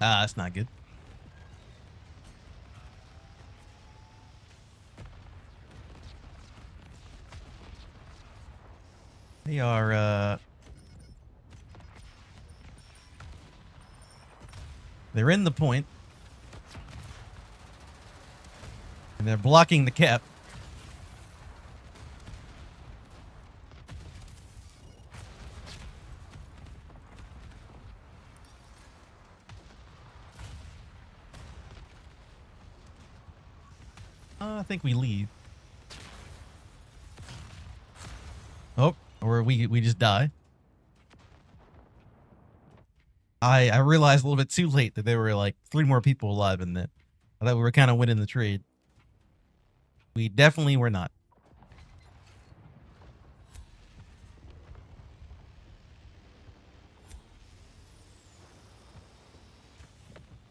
Ah, that's not good. They are, they're in the point. And they're blocking the cap. I think we leave. Oh, or we just die. I realized a little bit too late that there were like 3 more people alive in that. I thought we were kind of winning the trade. We definitely were not.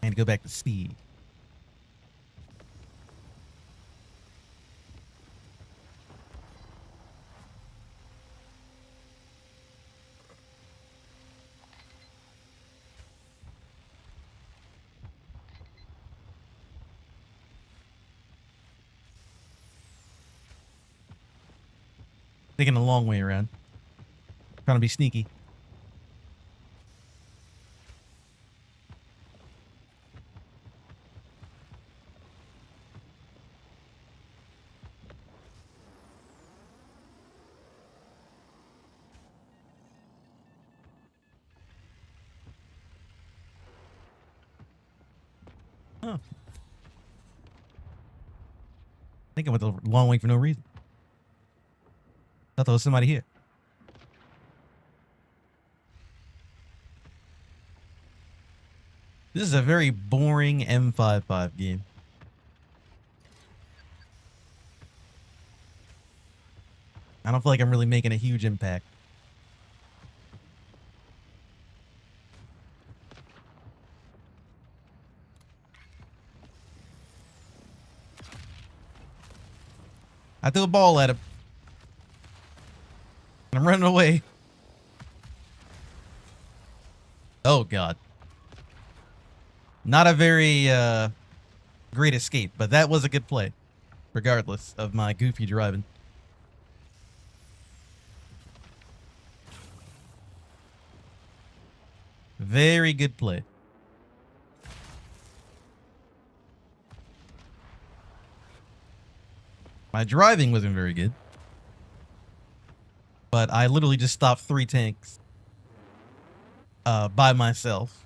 And go back to C. Taking a long way around. Trying to be sneaky. Oh. I think I went a long way for no reason. Thought there was somebody here. This is a very boring M55 game. I don't feel like I'm really making a huge impact. I threw a ball at him. I'm running away. Oh, God. Not a very great escape, but that was a good play, regardless of my goofy driving. Very good play. My driving wasn't very good. But I literally just stopped 3 tanks by myself.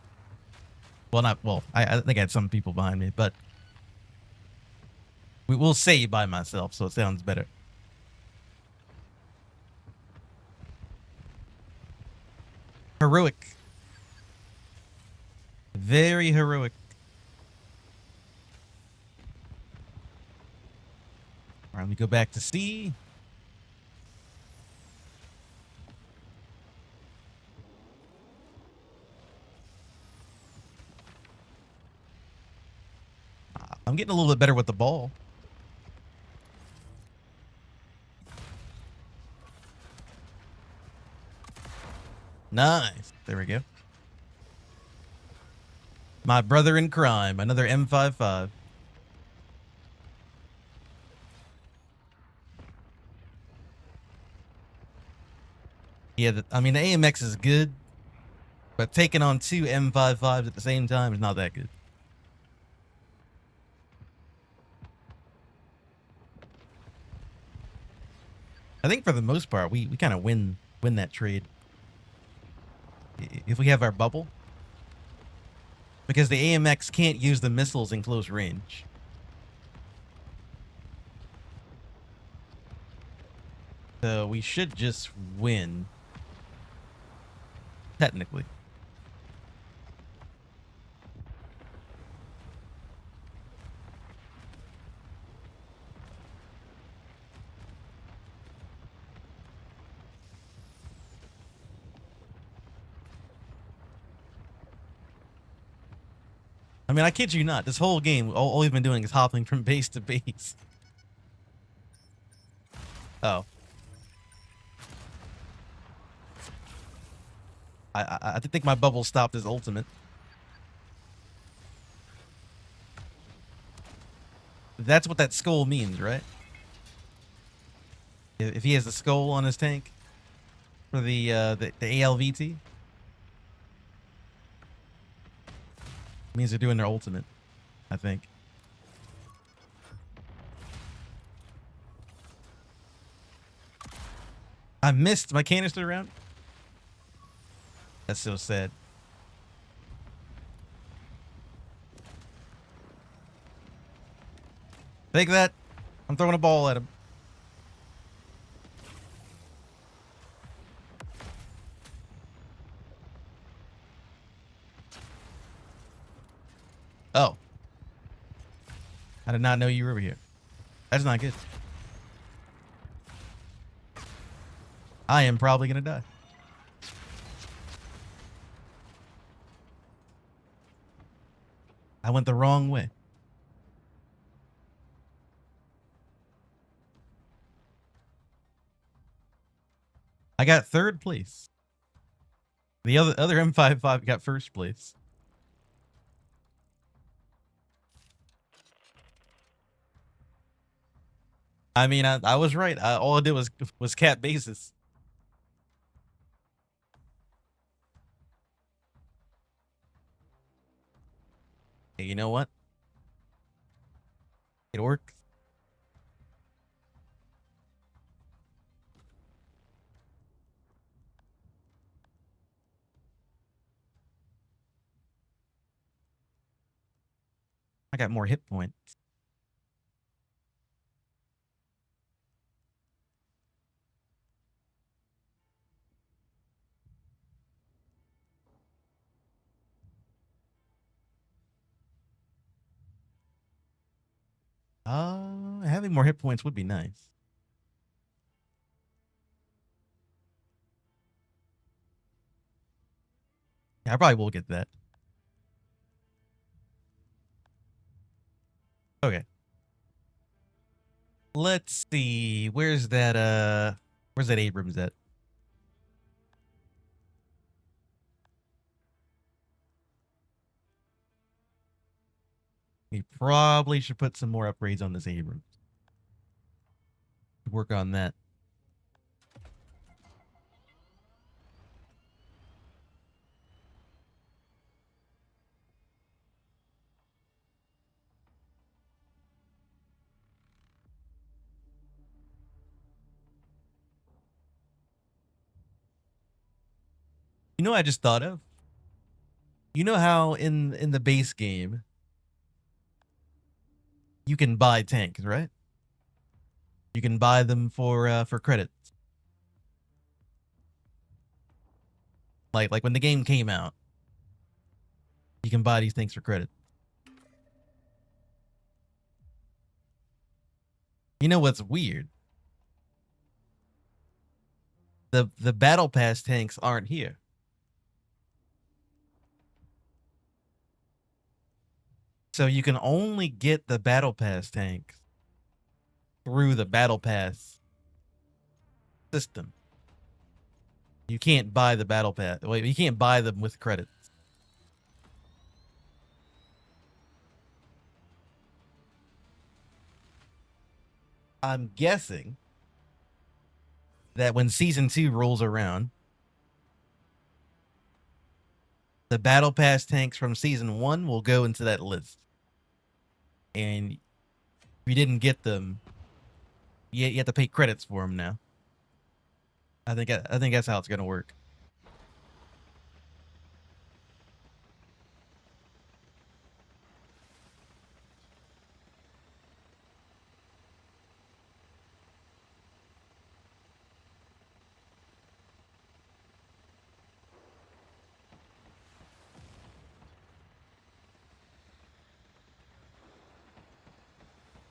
Well, I think I had some people behind me, but we will say by myself, so it sounds better. Heroic. Very heroic. All right, let me go back to C. I'm getting a little bit better with the ball. Nice. There we go. My brother in crime, another M55. Yeah, I mean, the AMX is good, but taking on 2 M55s at the same time is not that good. I think for the most part, we kind of win that trade. If we have our bubble. Because the AMX can't use the missiles in close range. So we should just win. Technically. I mean, I kid you not. This whole game, all we've been doing is hopping from base to base. Oh. I think my bubble stopped his ultimate. That's what that skull means, right? If he has the skull on his tank for the ALVT, means they're doing their ultimate, I think. I missed my canister round. That's so sad. Take that. I'm throwing a ball at him. Oh. I did not know you were over here. That's not good. I am probably gonna die. I went the wrong way. I got third place. The other M55 got first place. I mean, I was right. All I did was cap bases. Hey, you know what? It works. I got more hit points. Having more hit points would be nice. Yeah, I probably will get that. Okay. Let's see. Where's that Abrams at? We probably should put some more upgrades on this Abrams. Work on that. You know what I just thought of? You know how in the base game you can buy tanks, right? You can buy them for credits. Like when the game came out, you can buy these things for credit. You know what's weird? The battle pass tanks aren't here. So you can only get the battle pass tanks through the battle pass system. You can't buy the battle pass. Wait, you can't buy them with credits. I'm guessing that when season 2 rolls around, the battle pass tanks from season 1 will go into that list. And if you didn't get them, you have to pay credits for them now. I think that's how it's gonna work.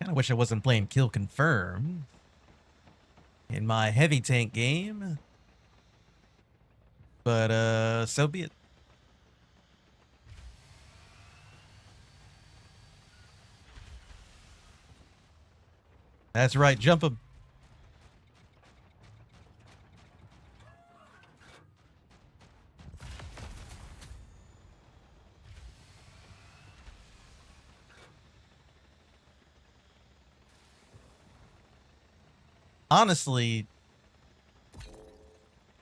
Kind of wish I wasn't playing Kill Confirm in my heavy tank game, but so be it. That's right, jump him. Honestly,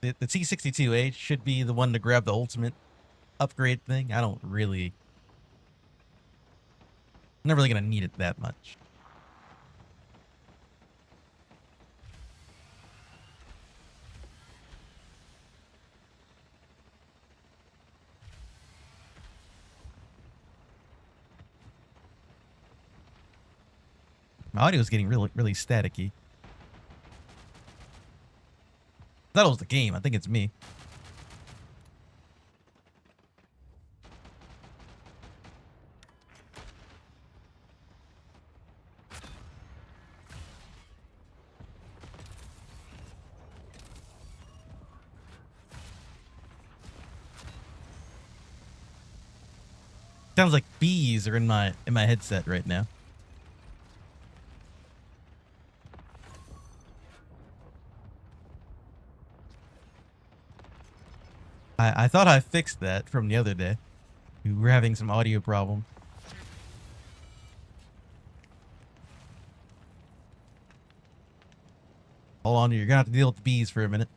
the T62A should be the one to grab the ultimate upgrade thing. I'm not really gonna need it that much. My audio is getting really staticky. I thought it was the game. I think it's me. Sounds like bees are in my headset right now. I thought I fixed that from the other day. We were having some audio problem. Hold on, you're gonna have to deal with the bees for a minute.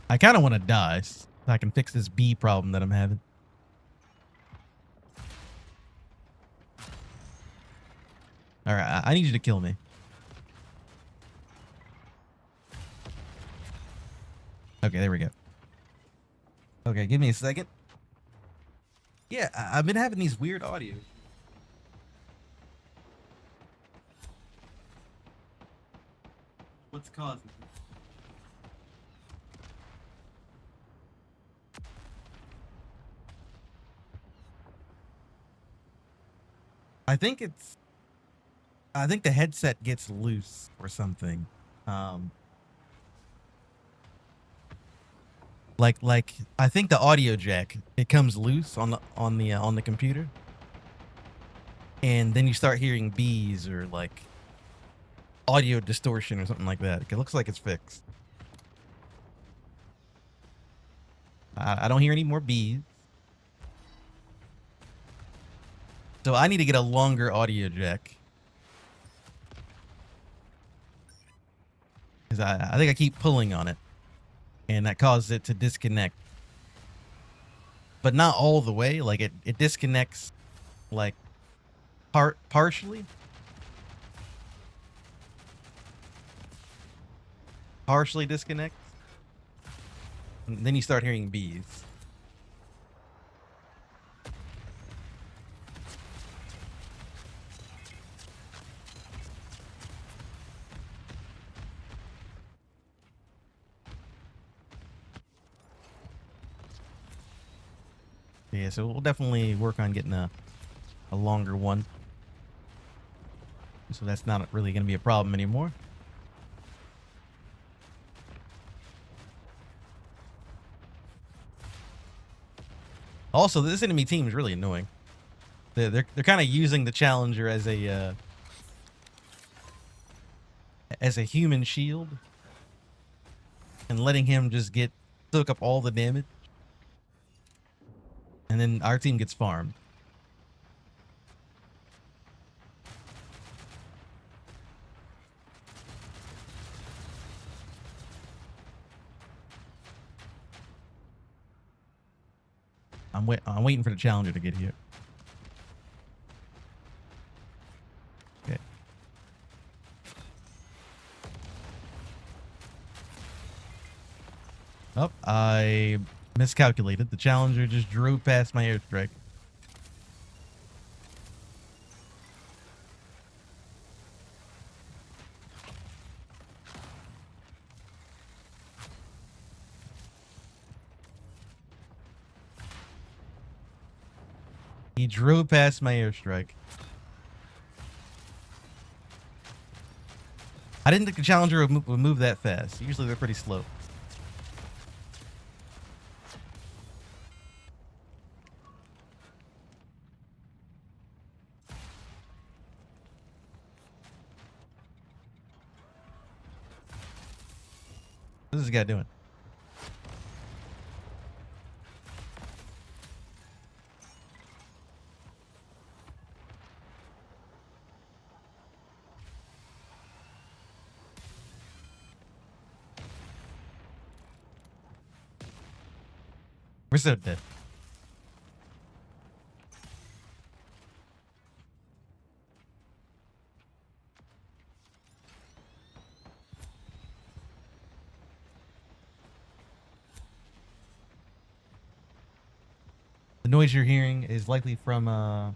I kind of want to die so I can fix this bee problem that I'm having. All right, I need you to kill me. Okay, there we go. Okay, give me a second. Yeah, I've been having these weird audio. What's causing it? I think the headset gets loose or something. Like I think the audio jack, it comes loose on the computer. And then you start hearing bees or like audio distortion or something like that. It looks like it's fixed. I don't hear any more bees. So I need to get a longer audio jack. Because I think I keep pulling on it. And that causes it to disconnect. But not all the way. Like it disconnects like partially. Partially disconnects. And then you start hearing bees. Yeah, so we'll definitely work on getting a longer one. So that's not really going to be a problem anymore. Also, this enemy team is really annoying. They're kind of using the Challenger as a human shield and letting him just soak up all the damage. And then our team gets farmed. I'm waiting for the Challenger to get here. Okay. Oh, I miscalculated. The Challenger just drove past my airstrike. He drove past my airstrike. I didn't think the Challenger would move that fast. Usually they're pretty slow. What is this guy doing? We're so dead. The noise you're hearing is likely from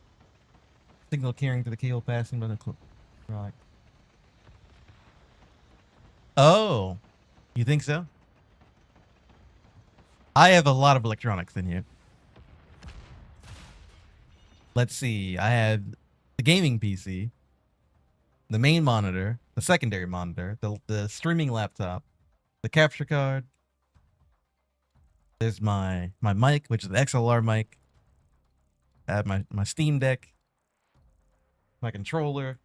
signal carrying to the cable passing by the right. Oh, you think so? I have a lot of electronics in here. Let's see. I have the gaming PC, the main monitor, the secondary monitor, the streaming laptop, the capture card. There's my mic, which is the XLR mic. I have my Steam Deck, my controller,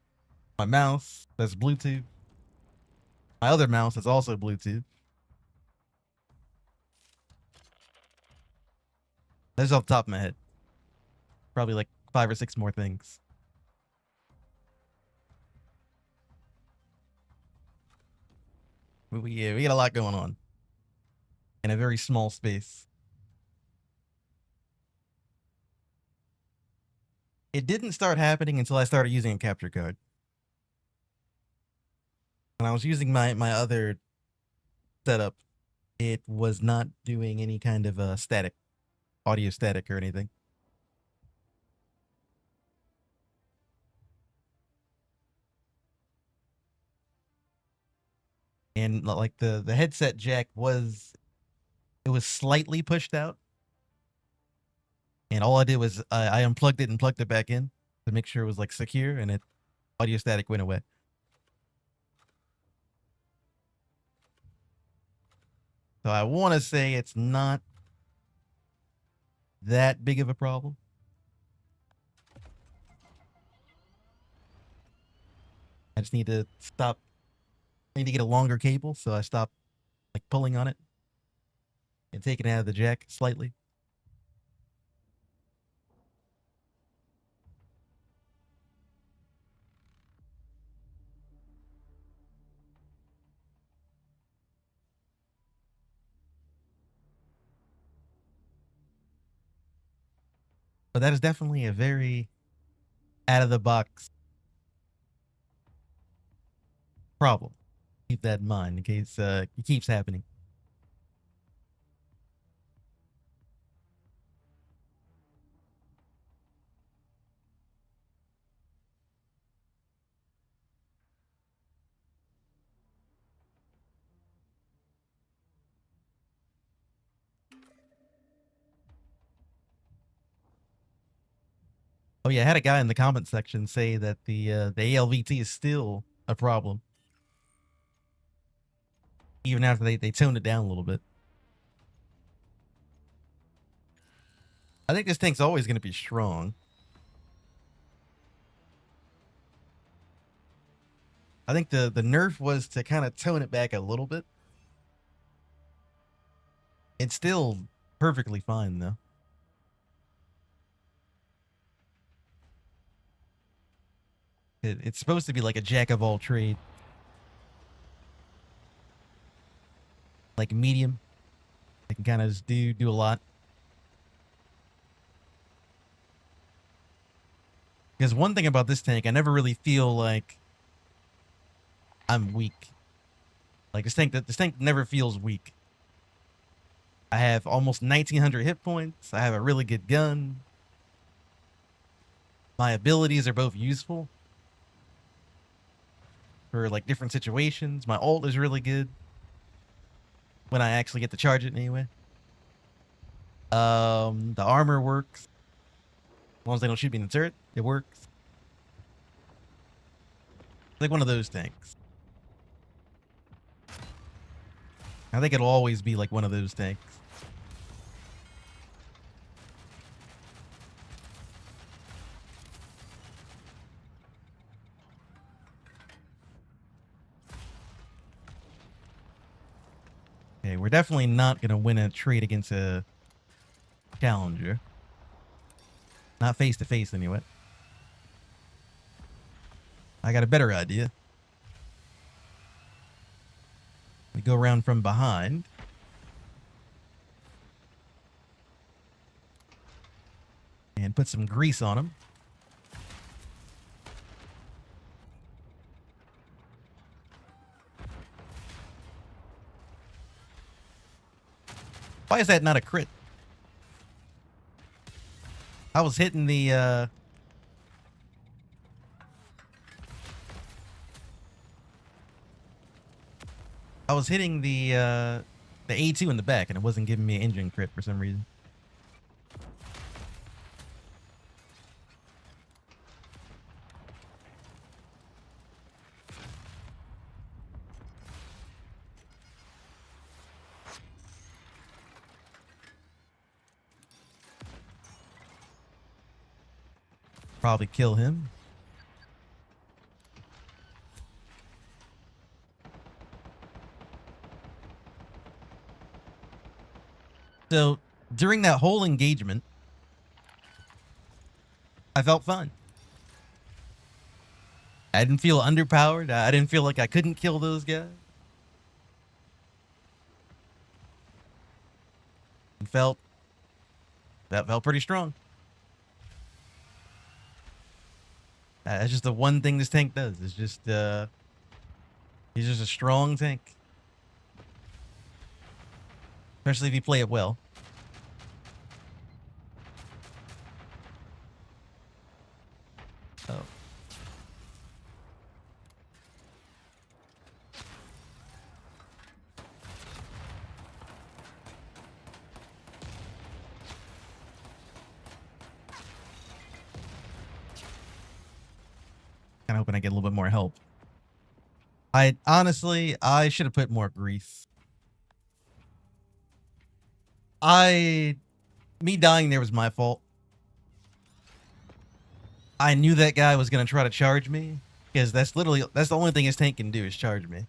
my mouse that's Bluetooth, my other mouse that's also Bluetooth. That's off the top of my head. Probably like 5 or 6 more things. We got a lot going on in a very small space. It didn't start happening until I started using a capture card. When I was using my other setup, it was not doing any kind of static, audio static or anything. And like the headset jack was slightly pushed out. And all I did was I unplugged it and plugged it back in to make sure it was like secure, and it audio static went away. So I want to say it's not that big of a problem. I just need to stop. I need to get a longer cable, so I stop like pulling on it and taking it out of the jack slightly. But that is definitely a very out of the box problem. Keep that in mind in case it keeps happening. Oh yeah, I had a guy in the comment section say that the ALVT is still a problem, even after they toned it down a little bit. I think this tank's always going to be strong. I think the nerf was to kind of tone it back a little bit. It's still perfectly fine though. It's supposed to be like a jack of all trades, like medium. It can kind of just do a lot. Because one thing about this tank, I never really feel like I'm weak. Like this tank never feels weak. I have almost 1900 hit points. I have a really good gun. My abilities are both useful for like different situations. My ult is really good when I actually get to charge it anyway. The armor works. As long as they don't shoot me in the turret, it works. Like one of those tanks. I think it'll always be like one of those tanks. Okay, we're definitely not going to win a trade against a challenger. Not face to face anyway. I got a better idea. We go around from behind. and put some grease on him. Why is that not a crit? I was hitting the A2 in the back, and it wasn't giving me an engine crit for some reason. Probably kill him. So during that whole engagement, I felt fine. I didn't feel underpowered. I didn't feel like I couldn't kill those guys. That felt pretty strong. That's just the one thing this tank does. It's just he's just a strong tank. Especially if you play it well. Oh. Kind of hoping I get a little bit more help. I should have put more grease. Me dying there was my fault. I knew that guy was going to try to charge me, because that's the only thing his tank can do is charge me.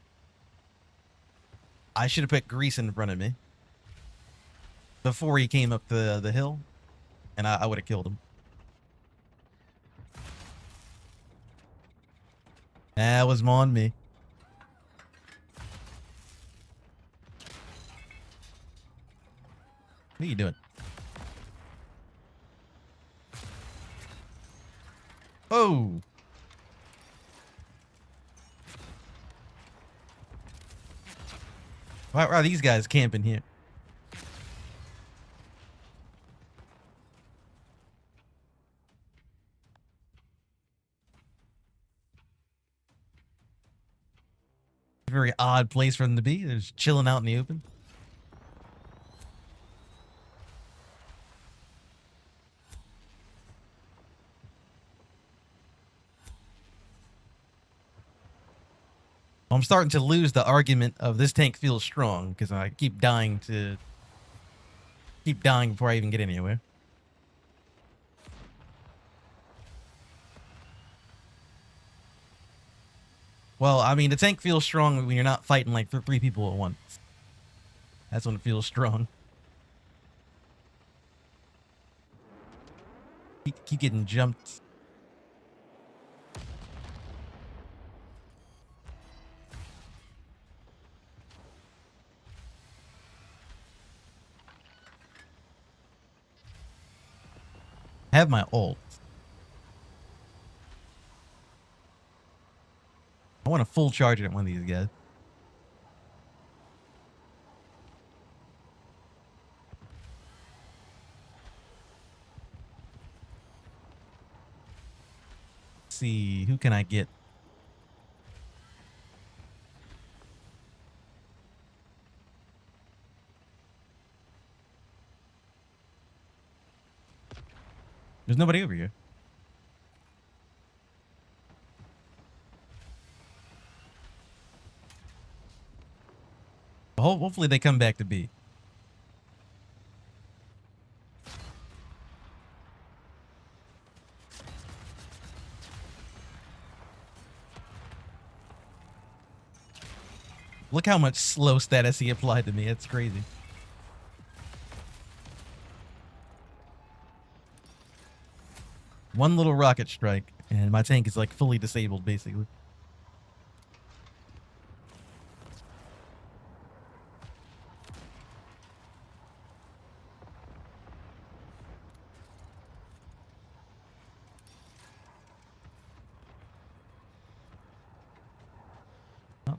I should have put grease in front of me before he came up the hill, and I would have killed him. That was on me. What are you doing? Oh. Why are these guys camping here? Very odd place for them to be. They're just chilling out in the open. I'm starting to lose the argument of this tank feels strong, because I keep dying before I even get anywhere. Well, I mean, the tank feels strong when you're not fighting like three people at once. That's when it feels strong. Keep getting jumped. I have my ult. I want a full charge at one of these guys. Let's see, who can I get? There's nobody over here. Hopefully they come back to B. Look how much slow status he applied to me. It's crazy. One little rocket strike, and my tank is like fully disabled, basically.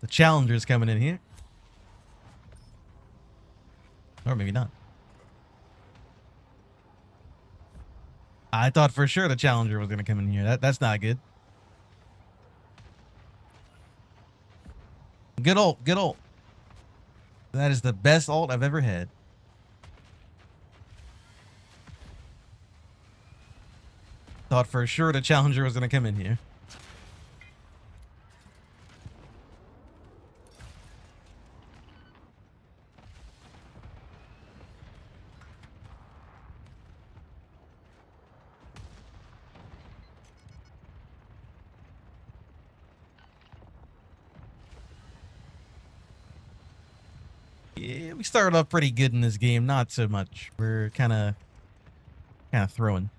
The Challenger's coming in here. Or maybe not. I thought for sure the Challenger was going to come in here. That's not good. Good ult. Good ult. That is the best ult I've ever had. Thought for sure the Challenger was going to come in here. Yeah, we started off pretty good in this game. Not so much. We're kind of throwing.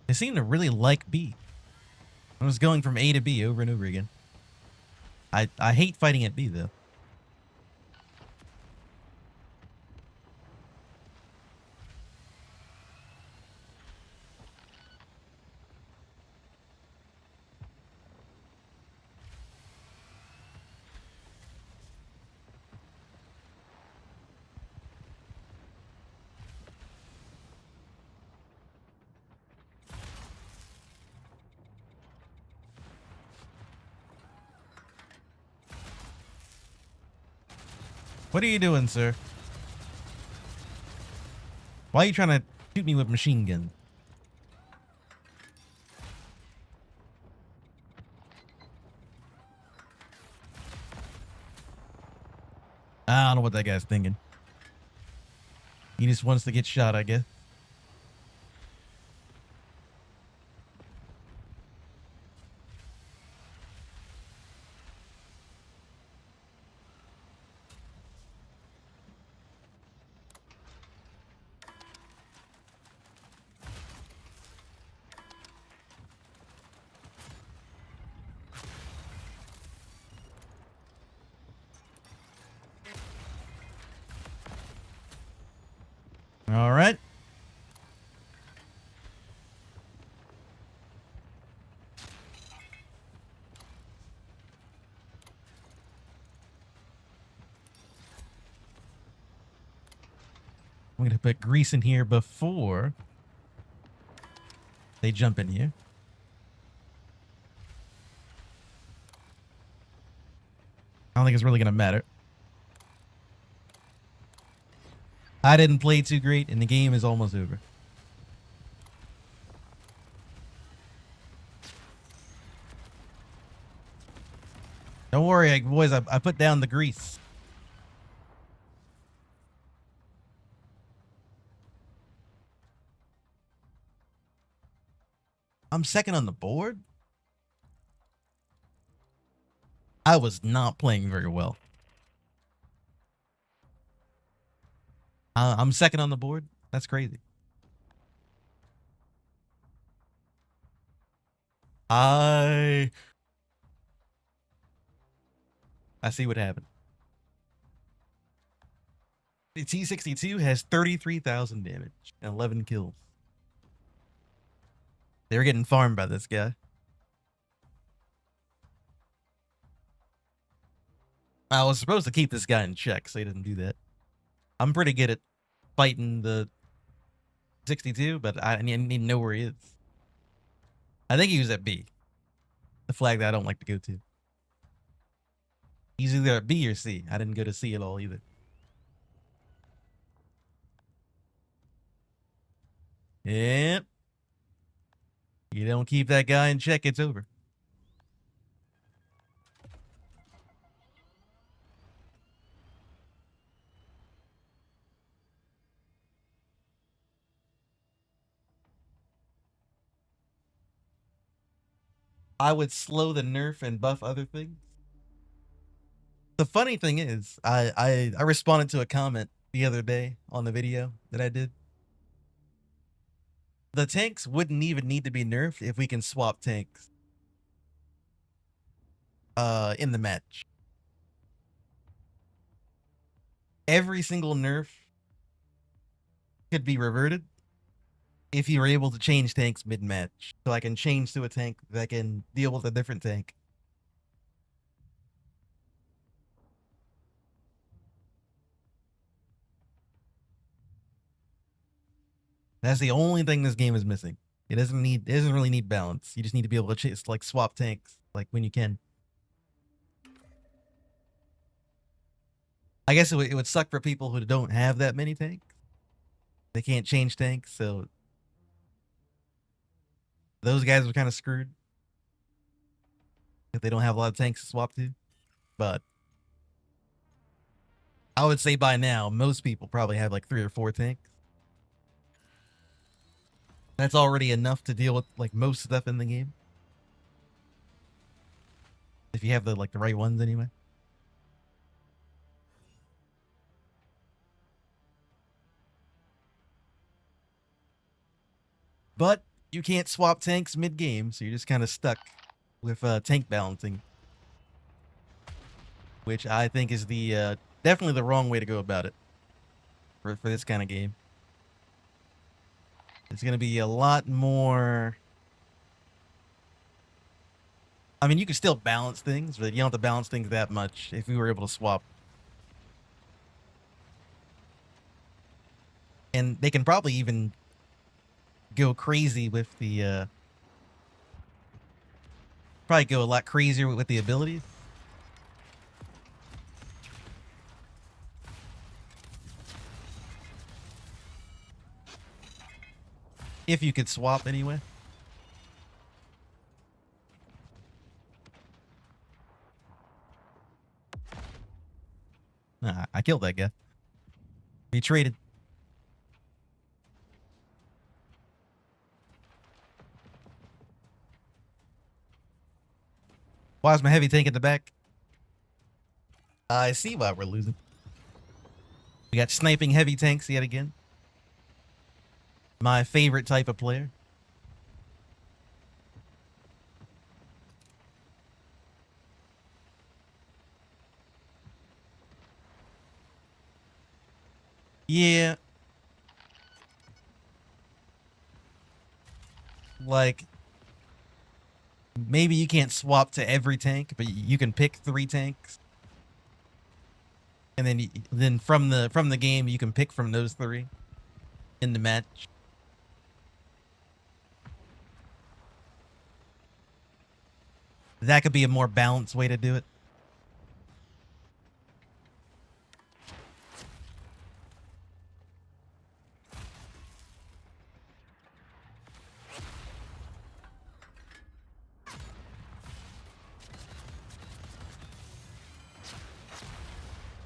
They seem to really like B. I was going from A to B over and over again. I hate fighting at B though. What are you doing, sir? Why are you trying to shoot me with machine gun? I don't know what that guy's thinking. He just wants to get shot, I guess. All right. I'm going to put grease in here before they jump in here. I don't think it's really going to matter. I didn't play too great, and the game is almost over. Don't worry, boys. I put down the grease. I'm second on the board? I was not playing very well. I'm second on the board? That's crazy. I see what happened. The T-62 has 33,000 damage and 11 kills. They were getting farmed by this guy. I was supposed to keep this guy in check, so he didn't do that. I'm pretty good at fighting the 62, but I need to know where he is. I think he was at B. The flag that I don't like to go to. He's either at B or C. I didn't go to C at all either. Yep. You don't keep that guy in check, it's over. I would slow the nerf and buff other things. The funny thing is, I responded to a comment the other day on the video that I did. The tanks wouldn't even need to be nerfed if we can swap tanks in the match. Every single nerf could be reverted if you were able to change tanks mid-match. So I can change to a tank that can deal with a different tank. That's the only thing this game is missing. It doesn't really need balance. You just need to be able to like swap tanks like when you can. I guess it would suck for people who don't have that many tanks. They can't change tanks, so those guys are kind of screwed if they don't have a lot of tanks to swap to. But I would say by now, most people probably have like 3 or 4 tanks. That's already enough to deal with like most stuff in the game. If you have the right ones anyway. But you can't swap tanks mid-game, so you're just kind of stuck with tank balancing. Which I think is the definitely the wrong way to go about it for this kind of game. It's going to be a lot more... I mean, you can still balance things, but you don't have to balance things that much if we were able to swap. And they can probably even go crazy with the... probably go a lot crazier with the abilities. If you could swap anyway. Nah, I killed that guy. He traded. Why is my heavy tank in the back? I see why we're losing. We got sniping heavy tanks yet again. My favorite type of player. Yeah. Like, maybe you can't swap to every tank, but you can pick 3 tanks. And then from the game, you can pick from those 3 in the match. That could be a more balanced way to do it.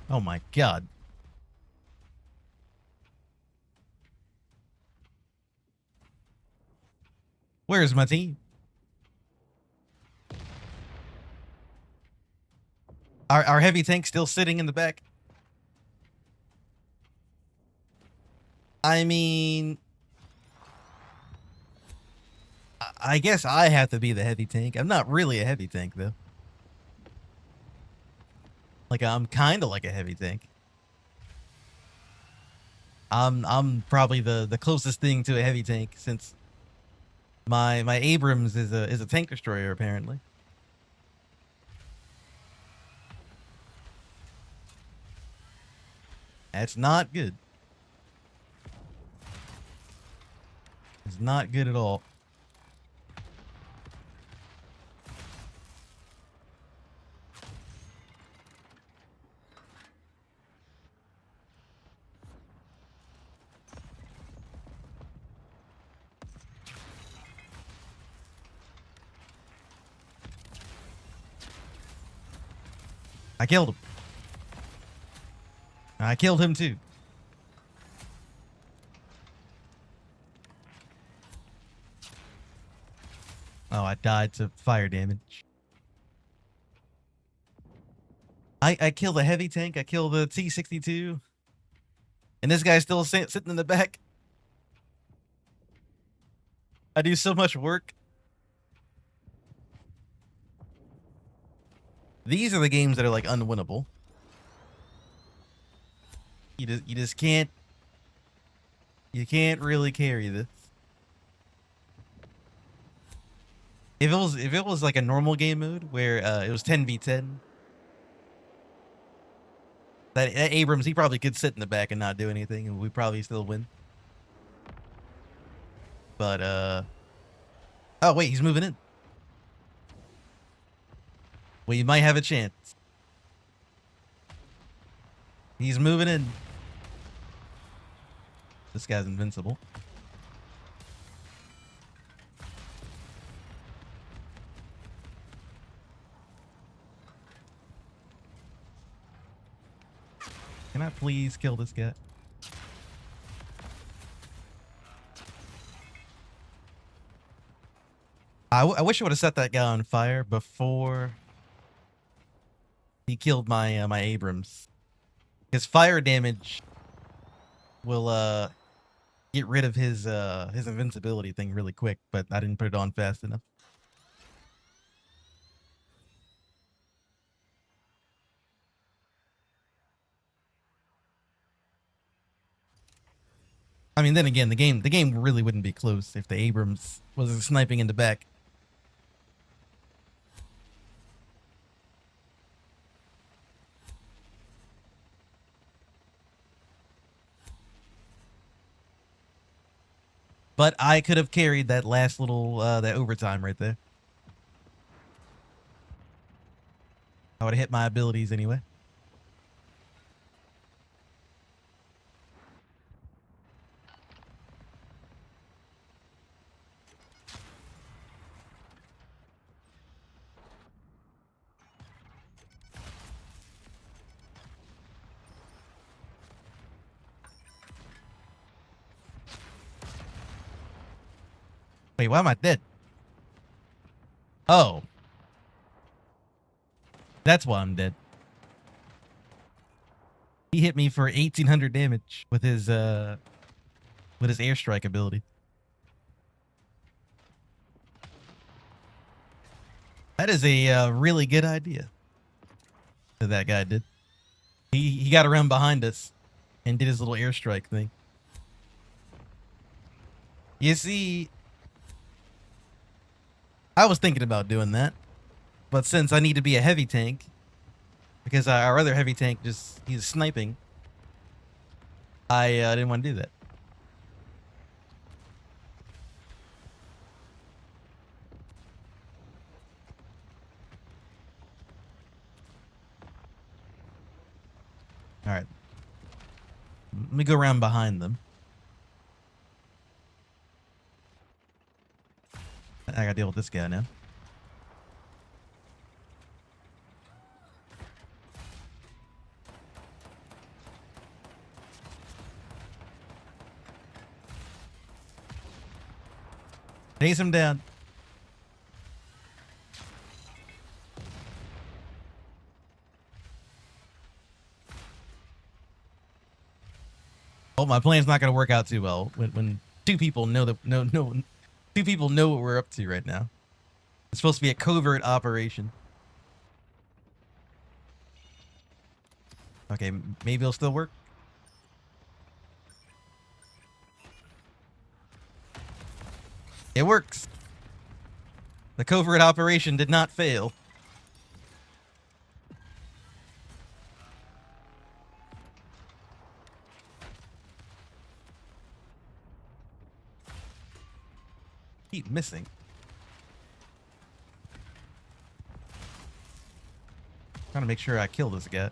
Oh my god. Where's my team? Our heavy tank still sitting in the back? I mean... I guess I have to be the heavy tank. I'm not really a heavy tank, though. Like, I'm kind of like a heavy tank. I'm probably the closest thing to a heavy tank, since my Abrams is a tank destroyer, apparently. That's not good. It's not good at all. I killed him. I killed him too. Oh, I died to fire damage. I killed the heavy tank. I killed the T-62. And this guy's still sitting in the back. I do so much work. These are the games that are like unwinnable. You just can't. You can't really carry this. If it was like a normal game mode where it was 10v10, that Abrams, he probably could sit in the back and not do anything, and we probably still win. But oh wait, he's moving in. Well, you might have a chance. He's moving in. This guy's invincible. Can I please kill this guy? I wish I would have set that guy on fire before he killed my my Abrams. His fire damage will get rid of his invincibility thing really quick, but I didn't put it on fast enough. I mean, then again, the game really wouldn't be close if the Abrams was sniping in the back. But I could have carried that last little that overtime right there. I would have hit my abilities anyway. Wait, why am I dead? Oh. That's why I'm dead. He hit me for 1800 damage with his airstrike ability. That is a really good idea that guy did. He got around behind us and did his little airstrike thing. You see, I was thinking about doing that, but since I need to be a heavy tank, because our other heavy tank he's sniping, I didn't want to do that. All right, let me go around behind them. I gotta deal with this guy now. Chase him down. Oh, my plan's not gonna work out too well when two people know that two people know what we're up to right now. It's supposed to be a covert operation. Okay, maybe it'll still work. It works. The covert operation did not fail. Keep missing. Trying to make sure I kill this guy.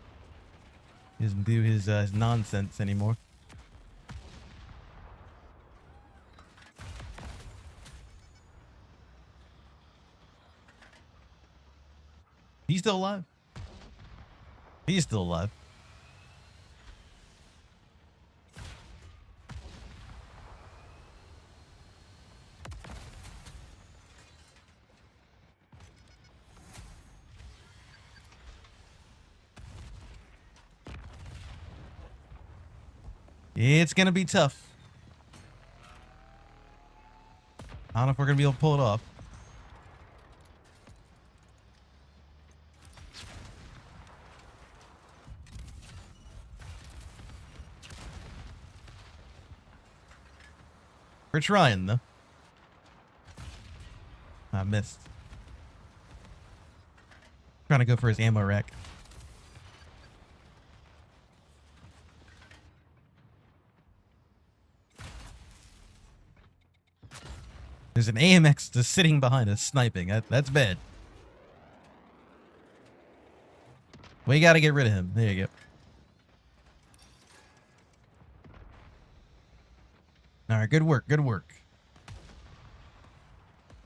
He doesn't do his nonsense anymore. He's still alive. He's still alive. It's gonna be tough. I don't know if we're gonna be able to pull it off. We're trying though. I missed. Trying to go for his ammo rack. There's an AMX just sitting behind us sniping. That's bad. We got to get rid of him. There you go. All right, good work. Good work.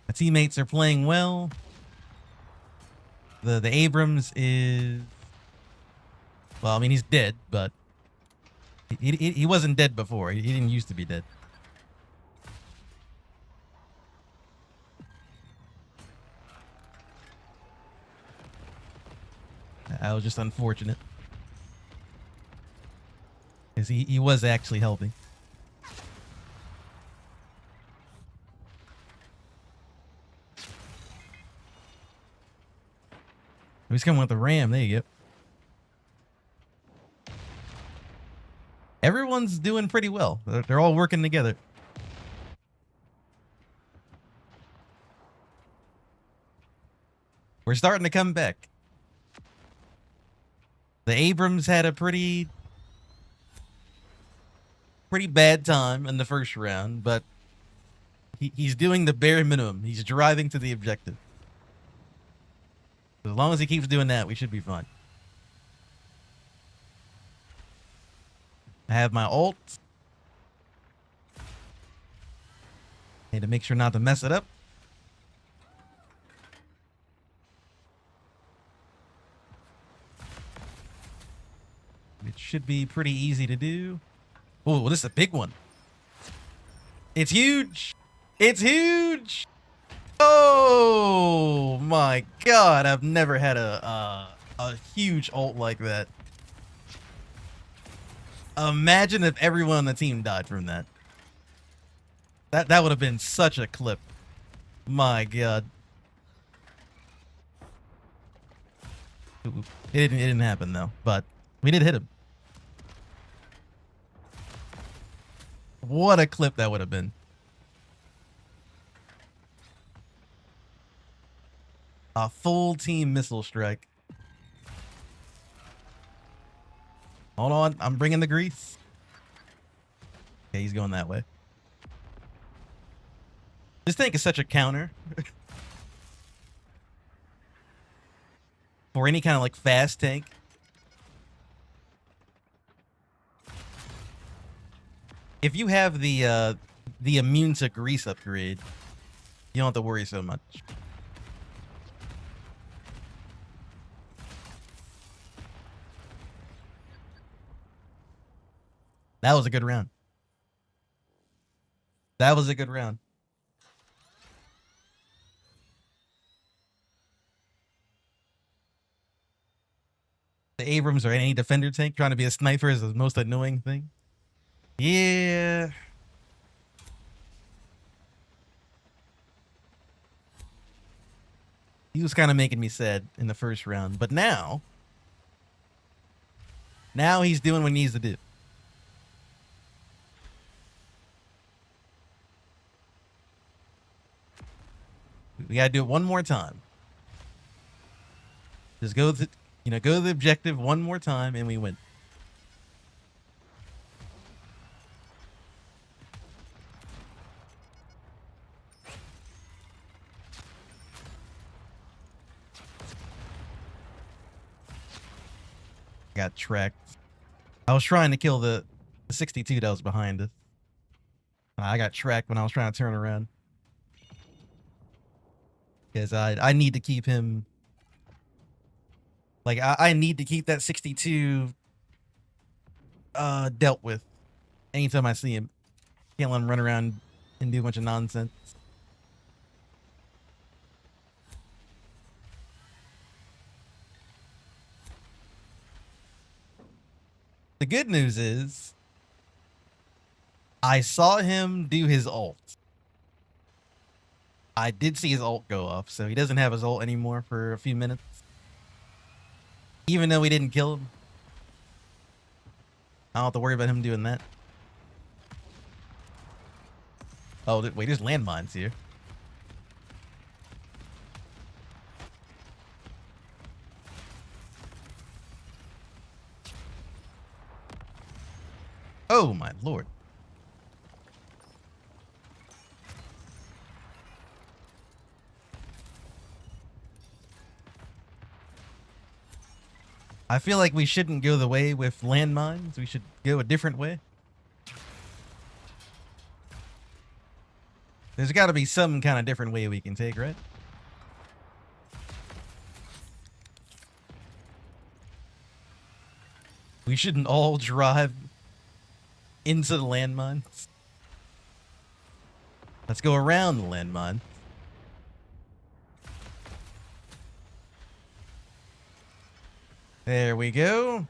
My teammates are playing well. The Abrams is, well, I mean, he's dead, but he wasn't dead before. He didn't used to be dead. That was just unfortunate. Because he was actually helping. He's coming with the ram. There you go. Everyone's doing pretty well. They're all working together. We're starting to come back. The Abrams had a pretty bad time in the first round, but he's doing the bare minimum. He's driving to the objective. As long as he keeps doing that, we should be fine. I have my ult. Need to make sure not to mess it up. It should be pretty easy to do. Oh, well, this is a big one. It's huge. It's huge. Oh my god, I've never had a huge ult like that. Imagine if everyone on the team died from that. That would have been such a clip. My god. It didn't happen though, but we did hit him. What a clip that would have been. A full team missile strike. Hold on, I'm bringing the grease. Okay, he's going that way. This tank is such a counter. For any kind of like fast tank. If you have the immune to grease upgrade, you don't have to worry so much. That was a good round. That was a good round. The Abrams or any defender tank trying to be a sniper is the most annoying thing. Yeah. He was kind of making me sad in the first round, but now he's doing what he needs to do. We gotta do it one more time. Just go to, go to the objective one more time and we win. Got tracked. I was trying to kill the 62 that was behind us. I got tracked when I was trying to turn around. Because I need to keep him. Like, I need to keep that 62 dealt with anytime I see him. Can't let him run around and do a bunch of nonsense. The good news is I saw him do his ult. I did see his ult go off, so he doesn't have his ult anymore for a few minutes. Even though we didn't kill him. I don't have to worry about him doing that. Oh, wait, there's landmines here. Oh, my lord. I feel like we shouldn't go the way with landmines. We should go a different way. There's got to be some kind of different way we can take, right? We shouldn't all drive into the landmines. Let's go around the landmine. There we go.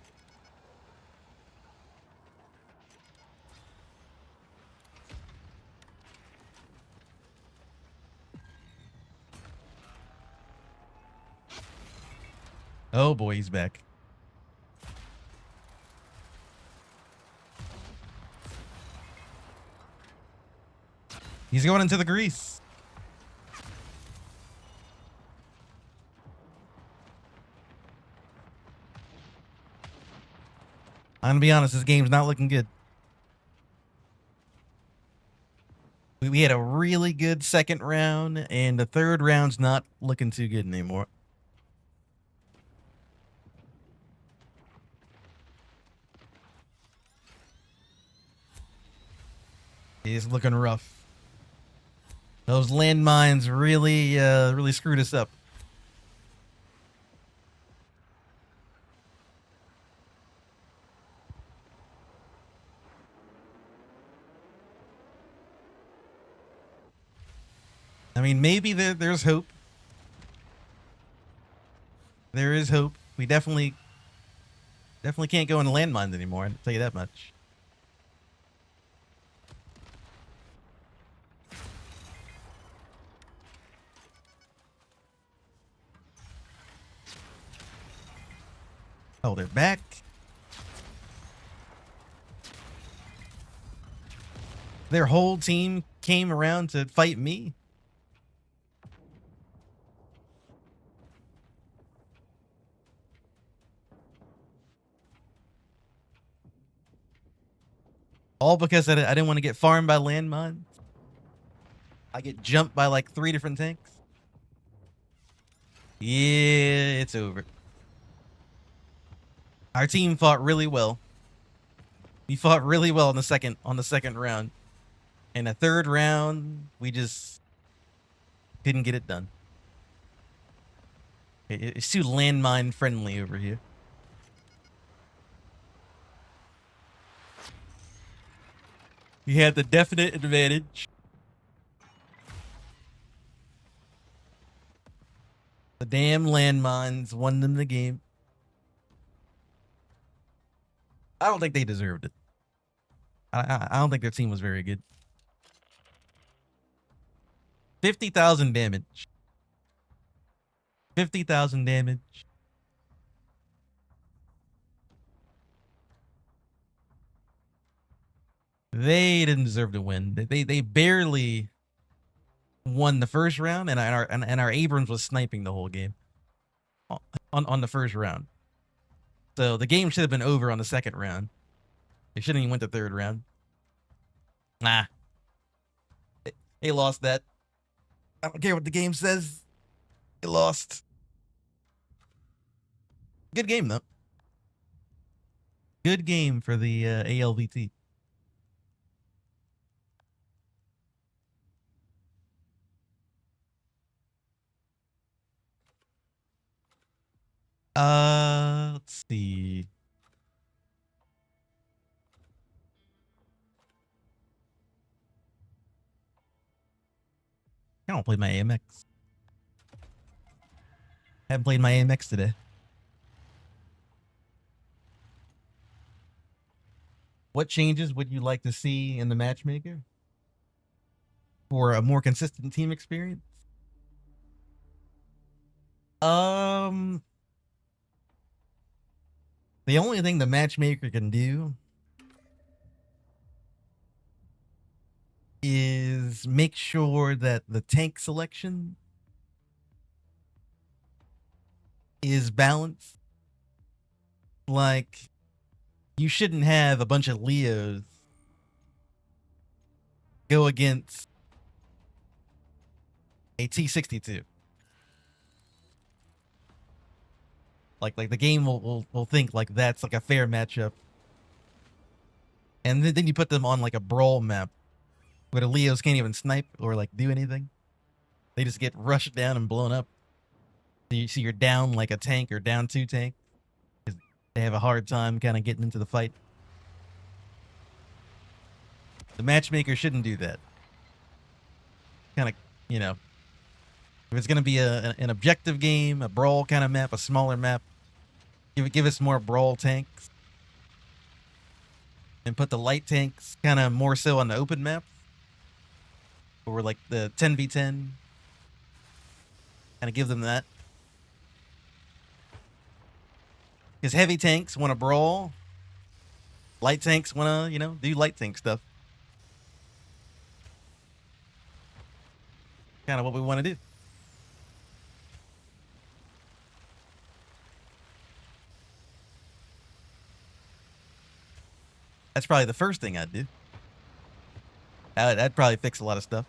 Oh boy, he's back. He's going into the grease. I'm gonna be honest, this game's not looking good. We had a really good second round, and the third round's not looking too good anymore. It's looking rough. Those landmines really screwed us up. I mean, maybe there's hope. There is hope. We definitely can't go into landmines anymore, I'll tell you that much. Oh, they're back. Their whole team came around to fight me. All because I didn't want to get farmed by landmines. I get jumped by like 3 different tanks. Yeah, it's over. Our team fought really well. We fought really well on the second round. In the third round, we just couldn't get it done. It's too landmine friendly over here. We had the definite advantage. The damn landmines won them the game. I don't think they deserved it. I don't think their team was very good. 50,000 damage. 50,000 damage. They didn't deserve to win. They barely won the first round, and our Abrams was sniping the whole game on the first round. So the game should have been over on the second round. They shouldn't even went the third round. Nah. They lost that. I don't care what the game says. They lost. Good game, though. Good game for the ALVT. Let's see. I don't play my AMX. Haven't played my AMX today. What changes would you like to see in the matchmaker for a more consistent team experience? Um, the only thing the matchmaker can do is make sure that the tank selection is balanced. Like, you shouldn't have a bunch of Leos go against a T-62. Like the game will think like that's like a fair matchup. And then you put them on like a brawl map where the Leos can't even snipe or like do anything. They just get rushed down and blown up. So you're down like a tank or down 2 tanks. They have a hard time kind of getting into the fight. The matchmaker shouldn't do that. Kind of, you know, if it's going to be an objective game, a brawl kind of map, a smaller map, give us more brawl tanks. And put the light tanks kind of more so on the open map. Or like the 10v10. Kind of give them that. Because heavy tanks want to brawl. Light tanks want to, you know, do light tank stuff. Kind of what we want to do. That's probably the first thing I'd do. That'd probably fix a lot of stuff.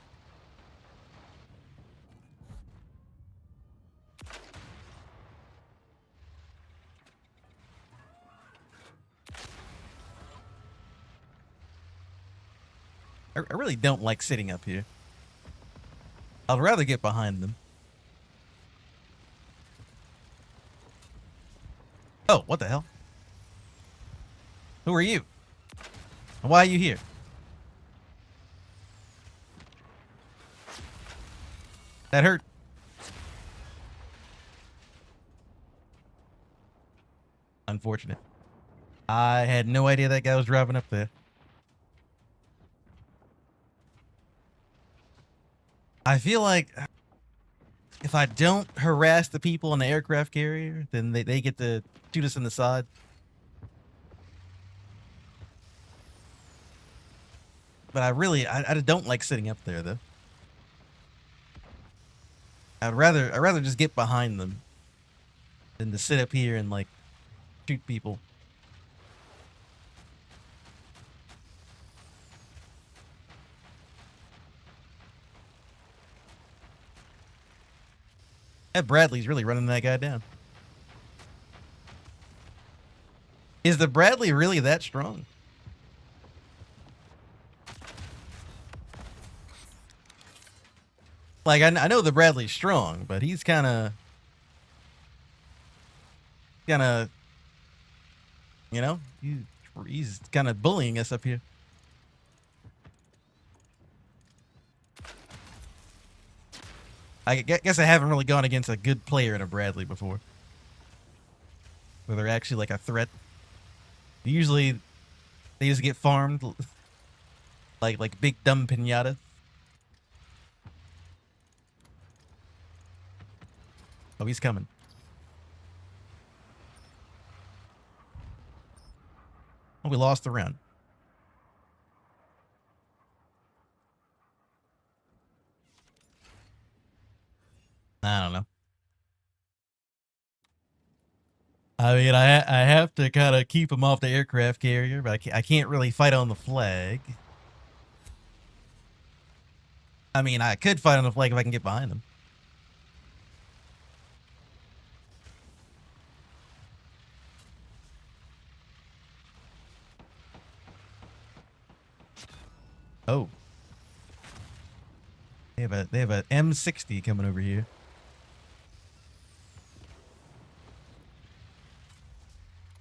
I really don't like sitting up here. I'd rather get behind them. Oh, what the hell? Who are you? Why are you here? That hurt. Unfortunate. I had no idea that guy was driving up there. I feel like if I don't harass the people on the aircraft carrier, then they get to shoot us in the side. But I don't like sitting up there though. I'd rather just get behind them than to sit up here and like shoot people. That Bradley's really running that guy down. Is the Bradley really that strong? Like, I know the Bradley's strong, but he's kind of, you know, he's kind of bullying us up here. I guess I haven't really gone against a good player in a Bradley before, where they're actually like a threat. Usually, they just get farmed, like big dumb pinata. Oh, he's coming. Oh, we lost the round. I don't know. I mean, I have to kind of keep him off the aircraft carrier, but I can't really fight on the flag. I mean, I could fight on the flag if I can get behind him. Oh. They have a M60 coming over here.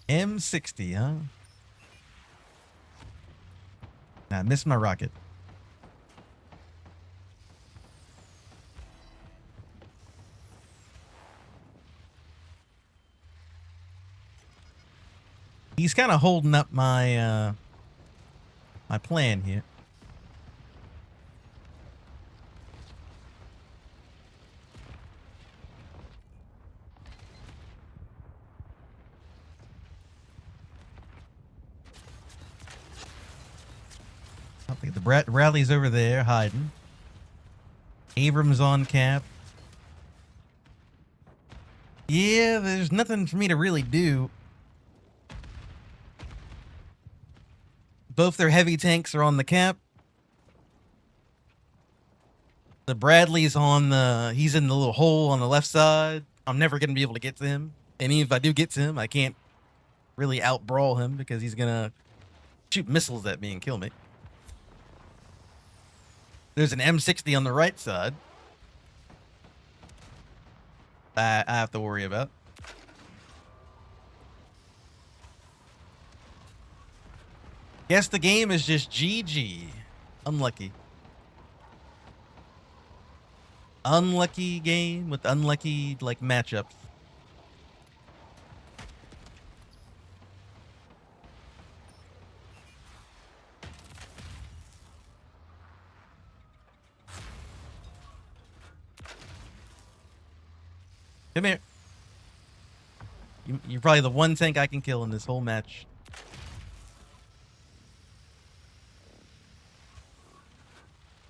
M60, huh? Nah, I missed my rocket. He's kind of holding up my my plan here. I think the Bradley's over there hiding. Abrams on cap. Yeah, there's nothing for me to really do. Both their heavy tanks are on the cap. The Bradley's on the... He's in the little hole on the left side. I'm never going to be able to get to him. And even if I do get to him, I can't really out-brawl him because he's going to shoot missiles at me and kill me. There's an M60 on the right side. I have to worry about. Guess the game is just GG. Unlucky. Unlucky game with unlucky, like, matchups. Come here. You're probably the one tank I can kill in this whole match.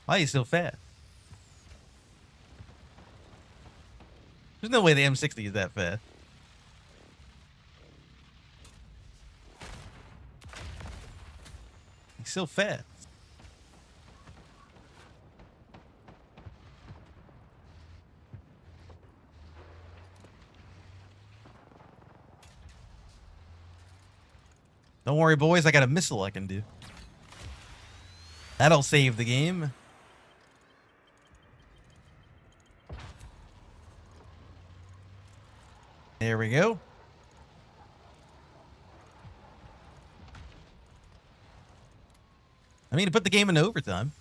Why are you so fast? There's no way the M60 is that fast. He's so fast. Don't worry, boys. I got a missile I can do. That'll save the game. There we go. I mean, to put the game in overtime.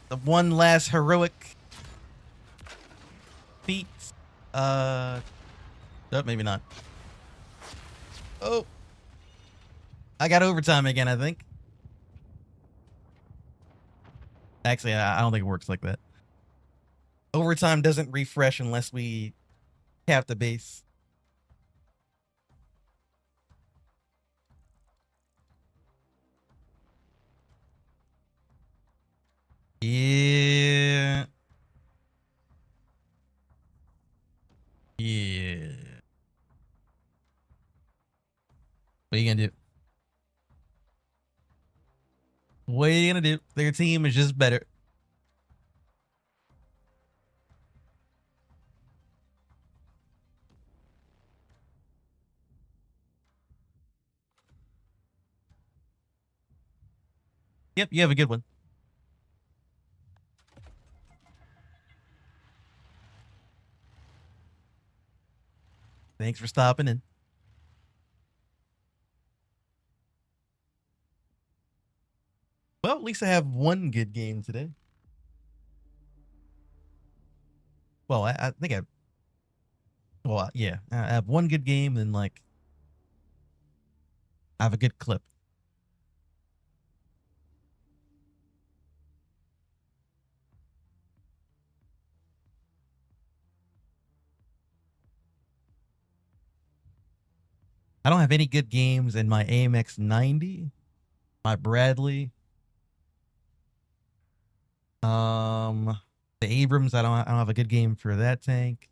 The one last heroic feat. Oh, maybe not. Oh. I got overtime again, I think. Actually, I don't think it works like that. Overtime doesn't refresh unless we cap the base. Yeah. Yeah. What are you gonna do? What are you gonna do? Their team is just better. Yep, you have a good one. Thanks for stopping in. Well, at least I have one good game today. Well, I think I... Well, yeah. I have one good game and, like... I have a good clip. I don't have any good games in my AMX 90, my Bradley. The Abrams, I don't have a good game for that tank.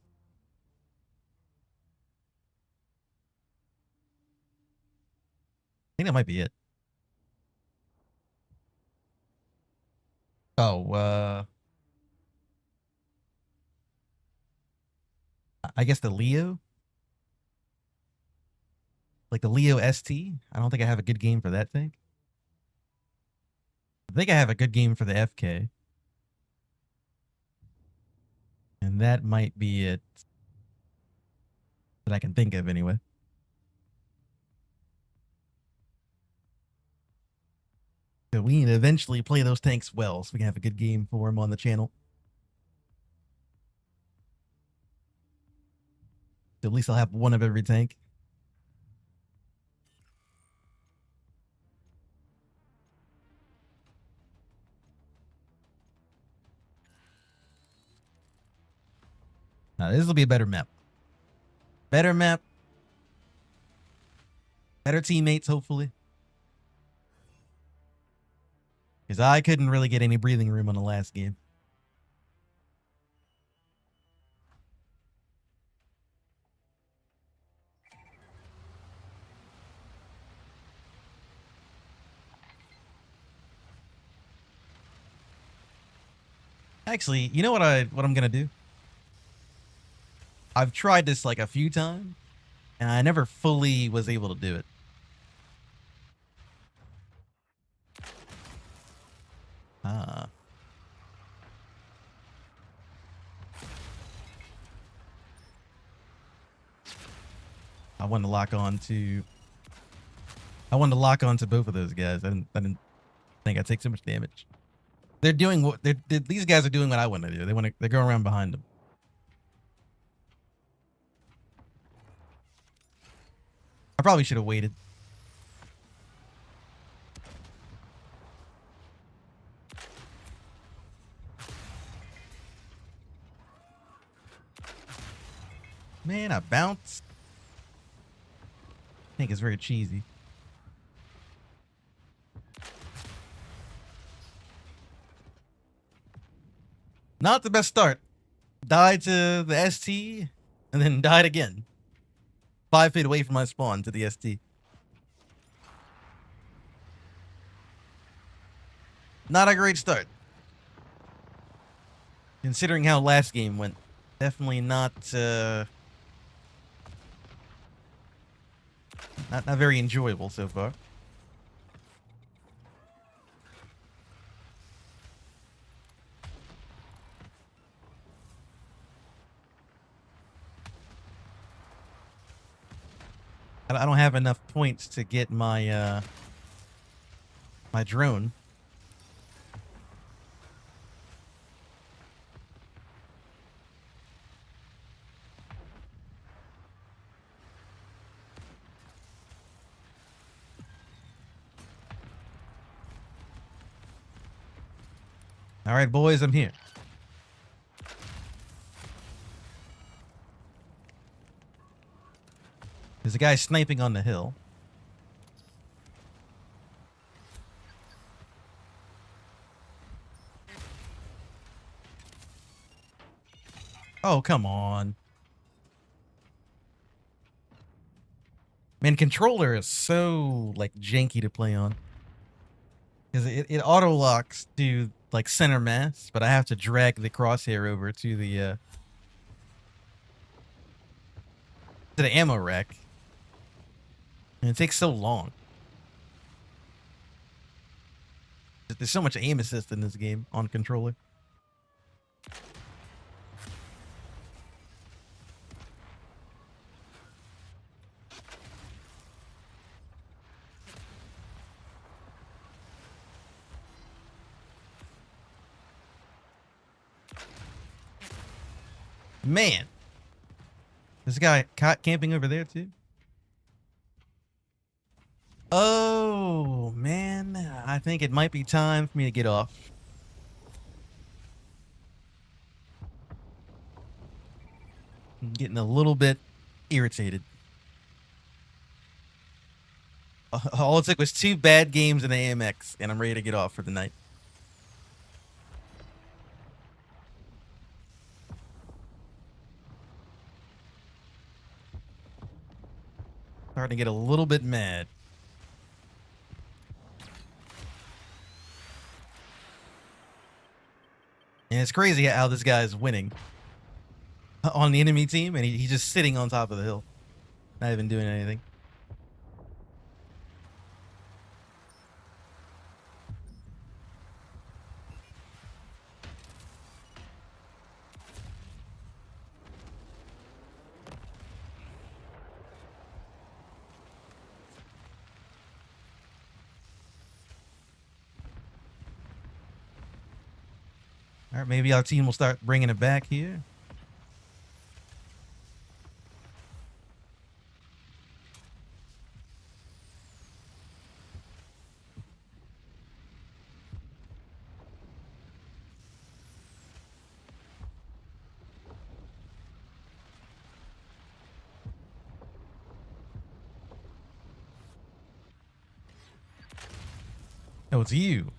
I think that might be it. Oh, I guess the Leo. Like the Leo ST. I don't think I have a good game for that tank. I think I have a good game for the FK. And that might be it. That I can think of anyway. So we need to eventually play those tanks well so we can have a good game for them on the channel. So at least I'll have one of every tank. Now, this will be a better map. Better map. Better teammates, hopefully. Because I couldn't really get any breathing room on the last game. Actually, you know what I'm gonna do? I've tried this like a few times, and I never fully was able to do it. Ah. I wanted to lock on to both of those guys. I didn't think I'd take so much damage. They're doing what these guys are doing what I want to do. They're going around behind them. I probably should have waited. Man, I bounced. I think it's very cheesy. Not the best start. Died to the ST, and then died again. 5 feet away from my spawn to the ST. Not a great start. Considering how last game went. Definitely not very enjoyable so far. I don't have enough points to get my my drone. All right, boys, I'm here. There's a guy sniping on the hill. Oh, come on. Man, controller is so, like, janky to play on. Because it auto-locks to, like, center mass, but I have to drag the crosshair over to the ammo rack. And it takes so long. There's so much aim assist in this game on controller. Man. There's a guy camping over there too. Oh, man. I think it might be time for me to get off. I'm getting a little bit irritated. All it took was 2 bad games in the AMX, and I'm ready to get off for the night. Starting to get a little bit mad. And it's crazy how this guy is winning on the enemy team, and he's just sitting on top of the hill, not even doing anything. All right, maybe our team will start bringing it back here. Oh, it's you.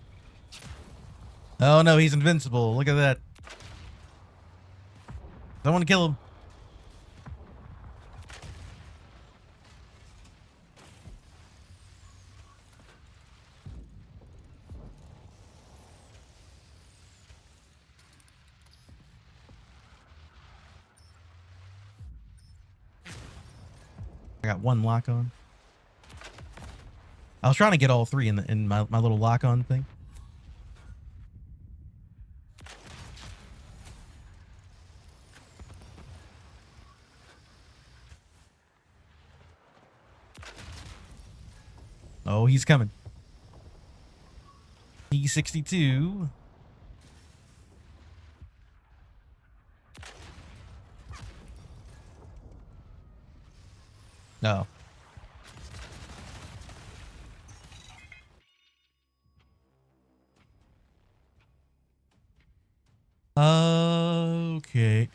Oh no, he's invincible. Look at that. Don't want to kill him. I got one lock on. I was trying to get all three in my little lock on thing. Oh, he's coming. P62. No. Okay.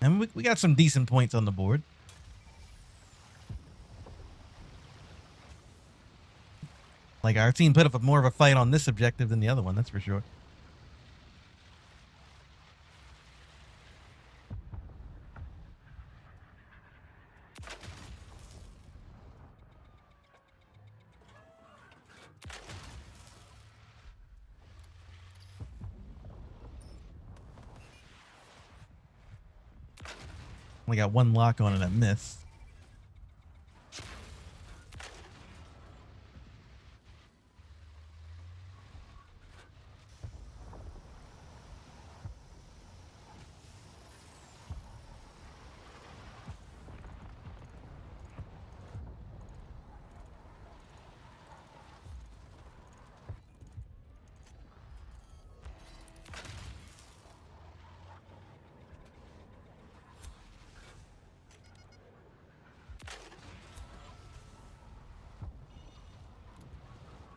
And we got some decent points on the board. Like, our team put up more of a fight on this objective than the other one, that's for sure. Only got one lock on and I missed.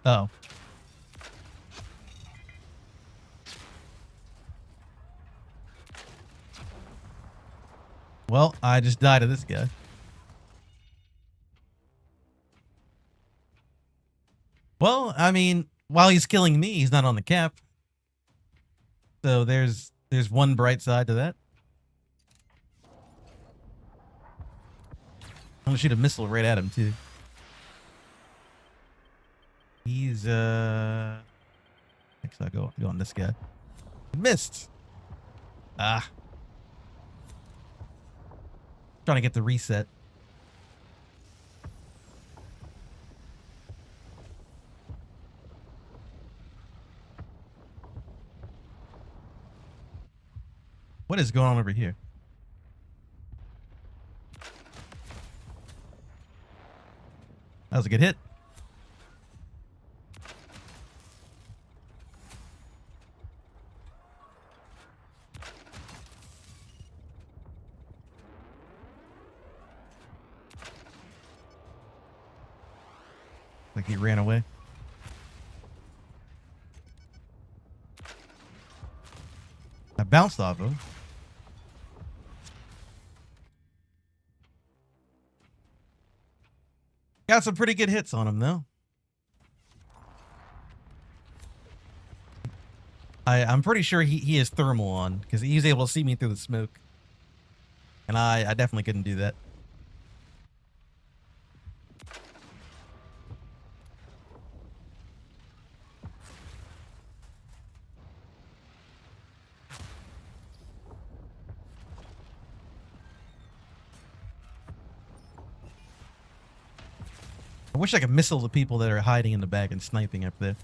Oh. Well, I just died to this guy. Well, I mean, while he's killing me, he's not on the cap. So there's one bright side to that. I'm gonna shoot a missile right at him too. He's next I go on this guy. Missed. Ah. Trying to get the reset. What is going on over here? That was a good hit. Like he ran away. I bounced off him. Got some pretty good hits on him though. I'm pretty sure he has thermal on because he was able to see me through the smoke. And I definitely couldn't do that. I wish I could missile the people that are hiding in the back and sniping up there.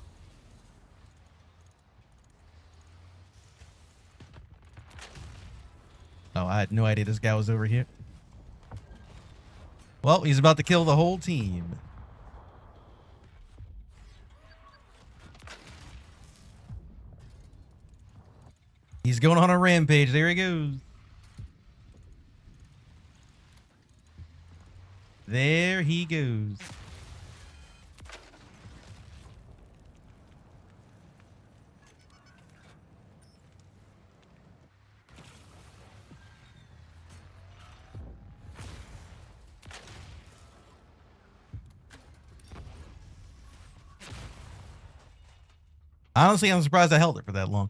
Oh, I had no idea this guy was over here. Well, he's about to kill the whole team. He's going on a rampage. There he goes. There he goes. Honestly, I'm surprised I held it for that long.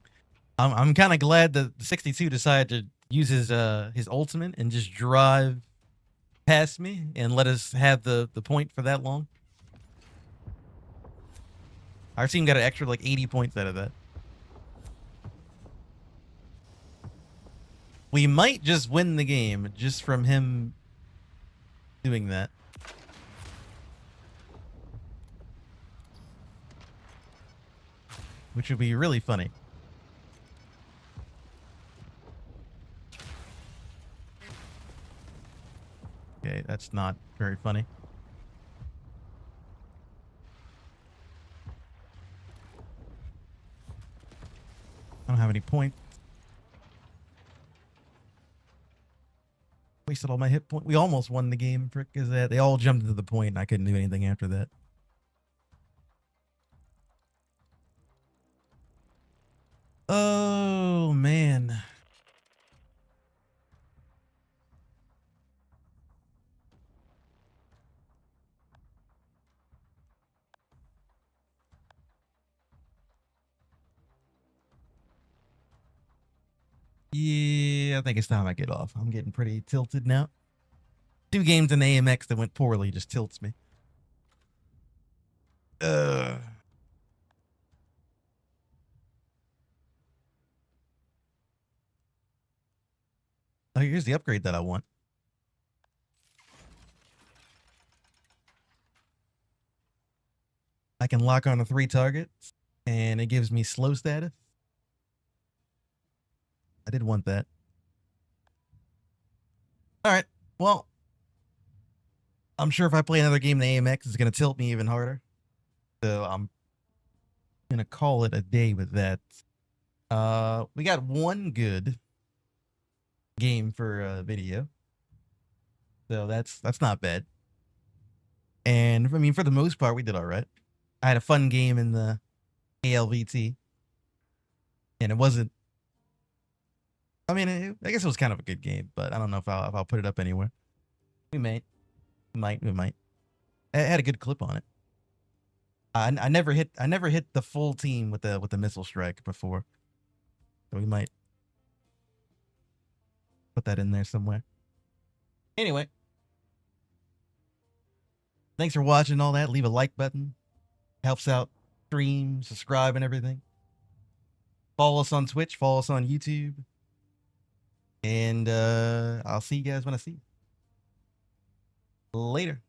I'm kind of glad that the 62 decided to use his ultimate and just drive past me and let us have the point for that long. Our team got an extra like 80 points out of that. We might just win the game just from him doing that. Which would be really funny. Okay, that's not very funny. I don't have any points. Wasted all my hit point. We almost won the game, frick, is that they all jumped into the point and I couldn't do anything after that. Oh man. Yeah, I think it's time I get off. I'm getting pretty tilted now. 2 games in AMX that went poorly just tilts me. Oh, here's the upgrade that I want. I can lock on to 3 targets, and it gives me slow status. I did want that. All right. Well, I'm sure if I play another game in AMX, it's going to tilt me even harder. So I'm going to call it a day with that. We got one good game for video. So that's not bad. And I mean, for the most part, we did all right. I had a fun game in the ALVT. And it wasn't, I mean, I guess it was kind of a good game, but I don't know if I'll put it up anywhere. We might. It had a good clip on it. I never hit the full team with the missile strike before. So we might put that in there somewhere. Anyway. Thanks for watching all that. Leave a like button. Helps out stream, subscribe, and everything. Follow us on Twitch, follow us on YouTube. And I'll see you guys when I see you. Later.